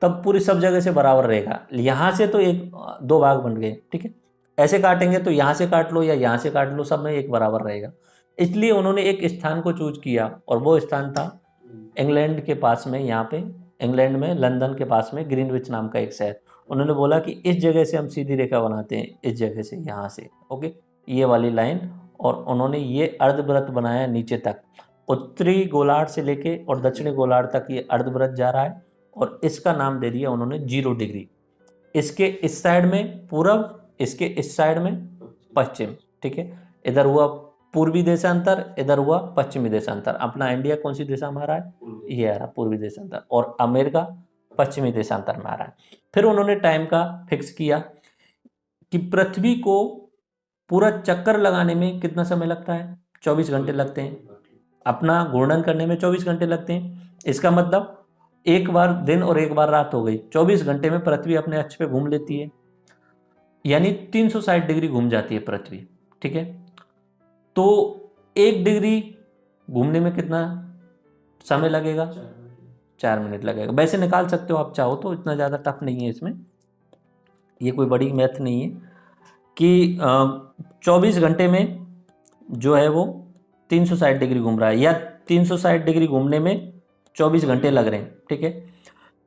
[SPEAKER 1] तब पूरी सब जगह से बराबर रहेगा। यहाँ से तो एक दो भाग बन गए, ठीक है। ऐसे काटेंगे तो यहाँ से काट लो या यहाँ से काट लो, सब में एक बराबर रहेगा। इसलिए उन्होंने एक स्थान को चूज किया और वो स्थान था इंग्लैंड के पास में, यहाँ पे इंग्लैंड में लंदन के पास में ग्रीनविच नाम का एक शहर। उन्होंने बोला कि इस जगह से हम सीधी रेखा बनाते हैं, इस जगह से, यहाँ से, ओके, ये वाली लाइन। और उन्होंने ये अर्धवृत्त बनाया नीचे तक, उत्तरी गोलार्ध से लेके और दक्षिणी गोलार्ध तक ये अर्धवृत्त जा रहा है, और इसका नाम दे दिया उन्होंने 0 डिग्री। इसके इस साइड में पूरब, इसके इस साइड में पश्चिम, ठीक है। इधर हुआ पूर्वी देशांतर, इधर हुआ पश्चिमी देशांतर। अपना इंडिया कौन सी दिशा में आ रहा है, ये आ रहा पूर्वी देशांतर, और अमेरिका पश्चिमी देशांतर में आ रहा है। फिर उन्होंने टाइम का फिक्स किया कि पृथ्वी को पूरा चक्कर लगाने में कितना समय लगता है, 24 घंटे लगते हैं। अपना घूर्णन करने में 24 घंटे लगते हैं। इसका मतलब एक बार दिन और एक बार रात हो गई, 24 घंटे में पृथ्वी अपने अक्ष पे घूम लेती है, यानी 360 डिग्री घूम जाती है पृथ्वी, ठीक है। तो 1 डिग्री घूमने में कितना समय लगेगा, 4 मिनट लगेगा। वैसे निकाल सकते हो आप चाहो तो, इतना ज़्यादा टफ नहीं है इसमें, ये कोई बड़ी मैथ नहीं है कि 24 घंटे में जो है वो 360 डिग्री घूम रहा है, या 360 डिग्री घूमने में 24 घंटे लग रहे हैं, ठीक है।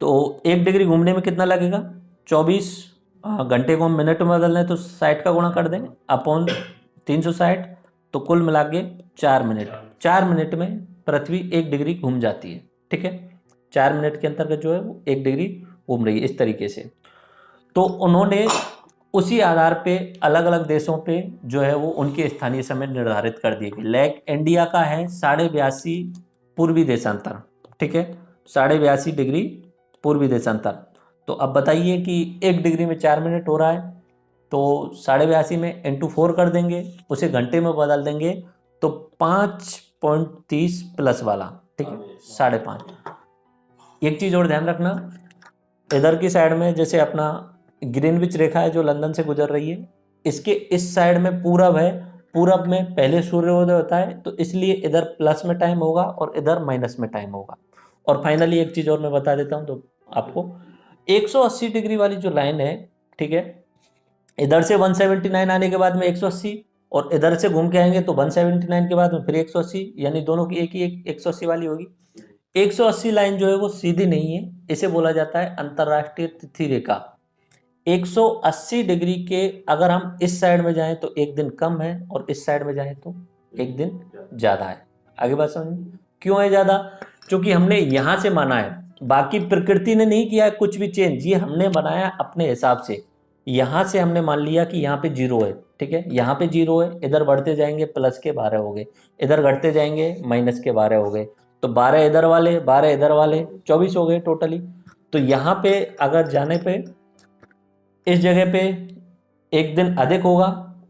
[SPEAKER 1] तो 1 डिग्री घूमने में कितना लगेगा, 24 घंटे को हम मिनट में बदल रहे हैं तो 60 का गुणा कर देंगे अपॉन 360, तो कुल मिला के 4 मिनट। 4 मिनट में पृथ्वी 1 डिग्री घूम जाती है, ठीक है। 4 मिनट के अंतर्गत जो है वो 1 डिग्री घूम रही है इस तरीके से। तो उन्होंने उसी आधार पे अलग अलग देशों पे जो है वो उनके स्थानीय समय निर्धारित कर दिए। लाइक इंडिया का है 82.5 पूर्वी देशांतर, ठीक है, 82.5 डिग्री पूर्वी देशांतर। तो अब बताइए कि 1 डिग्री में 4 मिनट हो रहा है, तो 82.5 में इंटू 4 कर देंगे, उसे घंटे में बदल देंगे तो 5.30 प्लस वाला, ठीक है, 5.5। एक चीज़ और ध्यान रखना, इधर की साइड में जैसे अपना ग्रीनविच रेखा है जो लंदन से गुजर रही है, इसके इस साइड में पूरब है, पूरब में पहले सूर्योदय होता है, तो इसलिए इधर प्लस में टाइम होगा और इधर माइनस में टाइम होगा। और फाइनली एक चीज़ और मैं बता देता हूँ तो आपको, 180 डिग्री वाली जो लाइन है, ठीक है, इधर से 179 आने के बाद में 180, और इधर से घूम के आएंगे तो 179 के बाद में फिर 180, यानी दोनों की एक ही 180 वाली होगी। 180 लाइन जो है वो सीधी नहीं है, इसे बोला जाता है अंतरराष्ट्रीय तिथि रेखा। 180 डिग्री के अगर हम इस साइड में जाएं तो एक दिन कम है, और इस साइड में जाएं तो एक दिन ज़्यादा है। आगे बात समझ, क्यों है ज़्यादा, क्योंकि हमने यहाँ से माना है, बाकी प्रकृति ने नहीं किया है कुछ भी चेंज, ये हमने बनाया अपने हिसाब से। यहाँ से हमने मान लिया कि यहाँ पे 0 है, ठीक है, यहाँ पे 0 है, इधर बढ़ते जाएंगे प्लस के 12 हो गए, इधर घटते जाएंगे माइनस के 12 हो गए, तो 12 इधर वाले 12 इधर वाले 24 हो गए टोटली। तो यहाँ पे अगर जाने पे इस जगह पे एक दिन अधिक होगा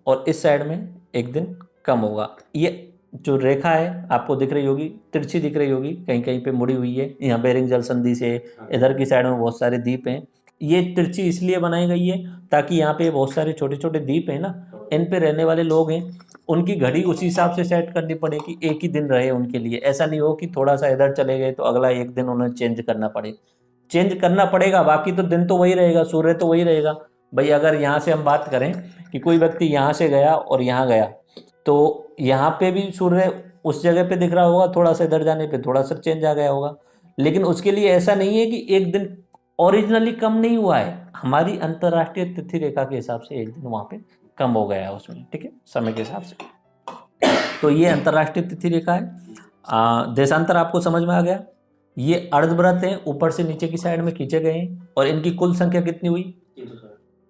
[SPEAKER 1] और इस साइड में एक दिन कम होगा। ये जो रेखा है आपको दिख रही होगी, तिरछी दिख रही होगी, कहीं कहीं पे मुड़ी हुई है, यहाँ बेरिंग जल संधि से इधर की साइड में बहुत सारे द्वीप हैं। ये तिरछी इसलिए बनाई गई है ताकि यहाँ पे बहुत सारे छोटे छोटे द्वीप हैं ना, इन पे रहने वाले लोग हैं, उनकी घड़ी उसी हिसाब से सेट करनी पड़ेगी, एक ही दिन रहे उनके लिए। ऐसा नहीं हो कि थोड़ा सा इधर चले गए तो अगला एक दिन उन्हें चेंज करना पड़े, चेंज करना पड़ेगा, बाकी तो दिन तो वही रहेगा, सूर्य तो वही रहेगा। भाई अगर यहाँ से हम बात करें कि कोई व्यक्ति यहाँ से गया और यहाँ गया, तो यहाँ पे भी सूर्य उस जगह पे दिख रहा होगा, थोड़ा सा इधर जाने पे थोड़ा सा चेंज आ गया होगा, लेकिन उसके लिए ऐसा नहीं है कि एक दिन ओरिजिनली कम नहीं हुआ है, हमारी अंतर्राष्ट्रीय तिथि रेखा के हिसाब से एक दिन वहाँ पे कम हो गया है उसमें, ठीक है, समय के हिसाब से। तो ये अंतर्राष्ट्रीय तिथि रेखा है। देशांतर आपको समझ में आ गया। ये अर्धवृत्त हैं, ऊपर से नीचे की साइड में खींचे गए हैं, और इनकी कुल संख्या कितनी हुई,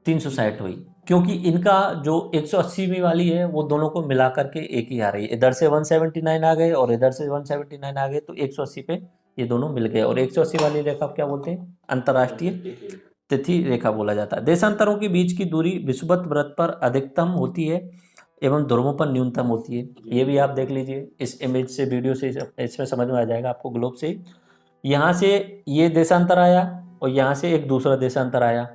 [SPEAKER 1] 360 हुई, क्योंकि इनका जो 180वीं वाली है वो दोनों को मिला करके एक ही आ रही है। इधर से 179 आ गए और इधर से 179 आ गए, तो 180 पे ये दोनों मिल गए, और 180 वाली रेखा क्या बोलते हैं, अंतर्राष्ट्रीय तिथि रेखा बोला जाता है। देशांतरों के बीच की दूरी विषुवत वृत्त पर अधिकतम होती है एवं ध्रुवों पर न्यूनतम होती है। ये भी आप देख लीजिए इस इमेज से, वीडियो से, इसमें समझ में आ जाएगा आपको। ग्लोब से यहाँ से ये देशांतर आया और यहाँ से एक दूसरा देशांतर आया,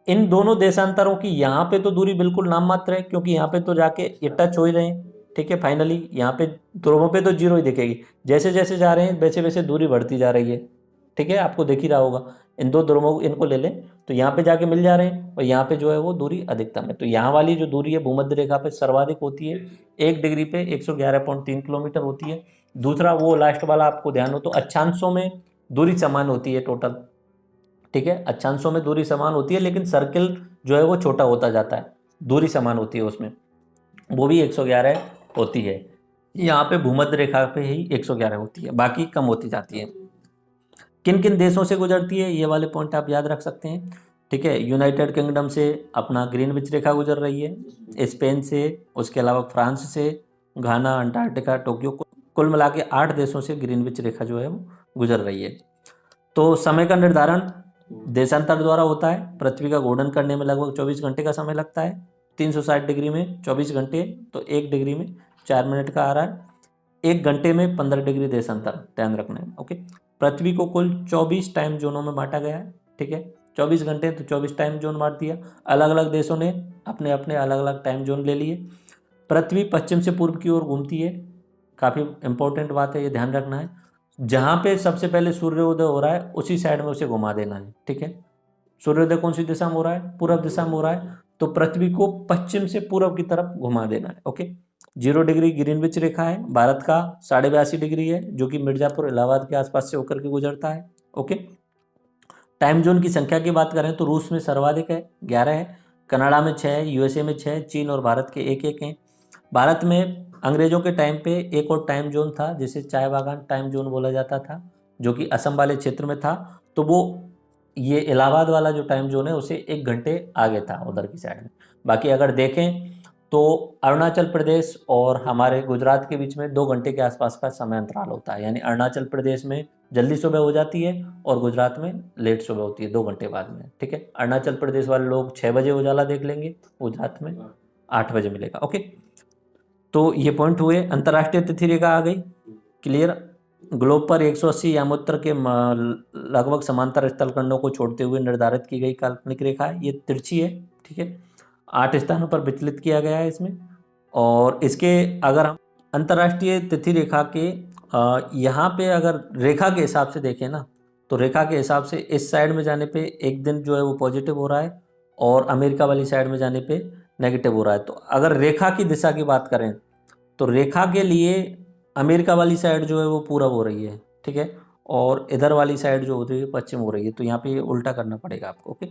[SPEAKER 1] इन दोनों देशांतरों की यहाँ पे तो दूरी बिल्कुल नाम मात्र है, क्योंकि यहाँ पे तो जाके ये टच हो ही रहे हैं, ठीक है। फाइनली यहाँ पे ध्रुवों पे तो जीरो ही दिखेगी, जैसे जैसे जा रहे हैं वैसे वैसे दूरी बढ़ती जा रही है, ठीक है। आपको दिख ही रहा होगा, इन दो ध्रुवों इनको ले लें तो यहाँ पे जाके मिल जा रहे हैं, और यहाँ पे जो है वो दूरी अधिकतम है। तो यहाँ वाली जो दूरी है भूमध्य रेखा पे सर्वाधिक होती है, 1 डिग्री पे 111.3 किलोमीटर होती है। दूसरा वो लास्ट वाला आपको ध्यान हो तो अक्षांशों में दूरी समान होती है टोटल, ठीक है। अक्षांशों में दूरी समान होती है, लेकिन सर्किल जो है वो छोटा होता जाता है, दूरी समान होती है उसमें, वो भी 111 होती है। यहाँ पे भूमध्य रेखा पे ही 111 होती है, बाकी कम होती जाती है। किन किन देशों से गुजरती है ये वाले पॉइंट आप याद रख सकते हैं, ठीक है। यूनाइटेड किंगडम से अपना ग्रीनविच रेखा गुजर रही है, स्पेन से, उसके अलावा फ्रांस से, घाना, अंटार्कटिका, टोक्यो, कुल मिला के 8 देशों से ग्रीनविच रेखा जो है वो गुजर रही है। तो समय का निर्धारण देशांतर द्वारा होता है। पृथ्वी का घूर्णन करने में लगभग 24 घंटे का समय लगता है। 360 डिग्री में 24 घंटे, तो 1 डिग्री में 4 मिनट का आ रहा है। 1 घंटे में 15 डिग्री देशांतर, ध्यान रखना है, ओके। पृथ्वी को कुल 24 टाइम जोनों में बांटा गया है, ठीक है। 24 घंटे तो 24 टाइम जोन बांट दिया। अलग अलग देशों ने अपने अपने अलग अलग टाइम जोन ले लिए। पृथ्वी पश्चिम से पूर्व की ओर घूमती है, काफ़ी इंपॉर्टेंट बात है, ये ध्यान रखना है। जहाँ पे सबसे पहले सूर्योदय हो रहा है उसी साइड में उसे घुमा देना है, ठीक है। सूर्योदय कौन सी दिशा में हो रहा है? पूर्व दिशा में हो रहा है, तो पृथ्वी को पश्चिम से पूर्व की तरफ घुमा देना है, ओके। 0 डिग्री ग्रीनविच रेखा है, भारत का 82.5 डिग्री है, जो कि मिर्जापुर इलाहाबाद के आसपास से होकर के गुजरता है, ओके। टाइम जोन की संख्या की बात करें तो रूस में सर्वाधिक है, 11 है, कनाडा में 6 है, यूएसए में 6 है, चीन और भारत के 1-1 हैं। भारत में अंग्रेजों के टाइम पे एक और टाइम जोन था जिसे चाय बागान टाइम जोन बोला जाता था, जो कि असम वाले क्षेत्र में था। तो वो ये इलाहाबाद वाला जो टाइम जोन है उसे 1 घंटे आगे था उधर की साइड में। बाकी अगर देखें तो अरुणाचल प्रदेश और हमारे गुजरात के बीच में 2 घंटे के आसपास का समय अंतराल होता है, यानी अरुणाचल प्रदेश में जल्दी सुबह हो जाती है और गुजरात में लेट सुबह होती है, 2 घंटे बाद में, ठीक है। अरुणाचल प्रदेश वाले लोग 6 बजे उजाला देख लेंगे, गुजरात में 8 बजे मिलेगा, ओके। तो ये पॉइंट हुए। अंतर्राष्ट्रीय तिथि रेखा आ गई, क्लियर। ग्लोब पर 180 यामोत्तर के लगभग समांतर स्थलखंडों को छोड़ते हुए निर्धारित की गई काल्पनिक रेखा है, ये तिरछी है, ठीक है। 8 स्थानों पर विचलित किया गया है इसमें। और इसके अगर हम अंतर्राष्ट्रीय तिथि रेखा के यहाँ पे अगर रेखा के हिसाब से देखें ना, तो रेखा के हिसाब से इस साइड में जाने पे एक दिन जो है वो पॉजिटिव हो रहा है, और अमेरिका वाली साइड में जाने पे नेगेटिव हो रहा है। तो अगर रेखा की दिशा की बात करें तो रेखा के लिए अमेरिका वाली साइड जो है वो पूरब हो रही है, ठीक है, और इधर वाली साइड जो होती है पश्चिम हो रही है। तो यहाँ पे उल्टा करना पड़ेगा आपको, ओके।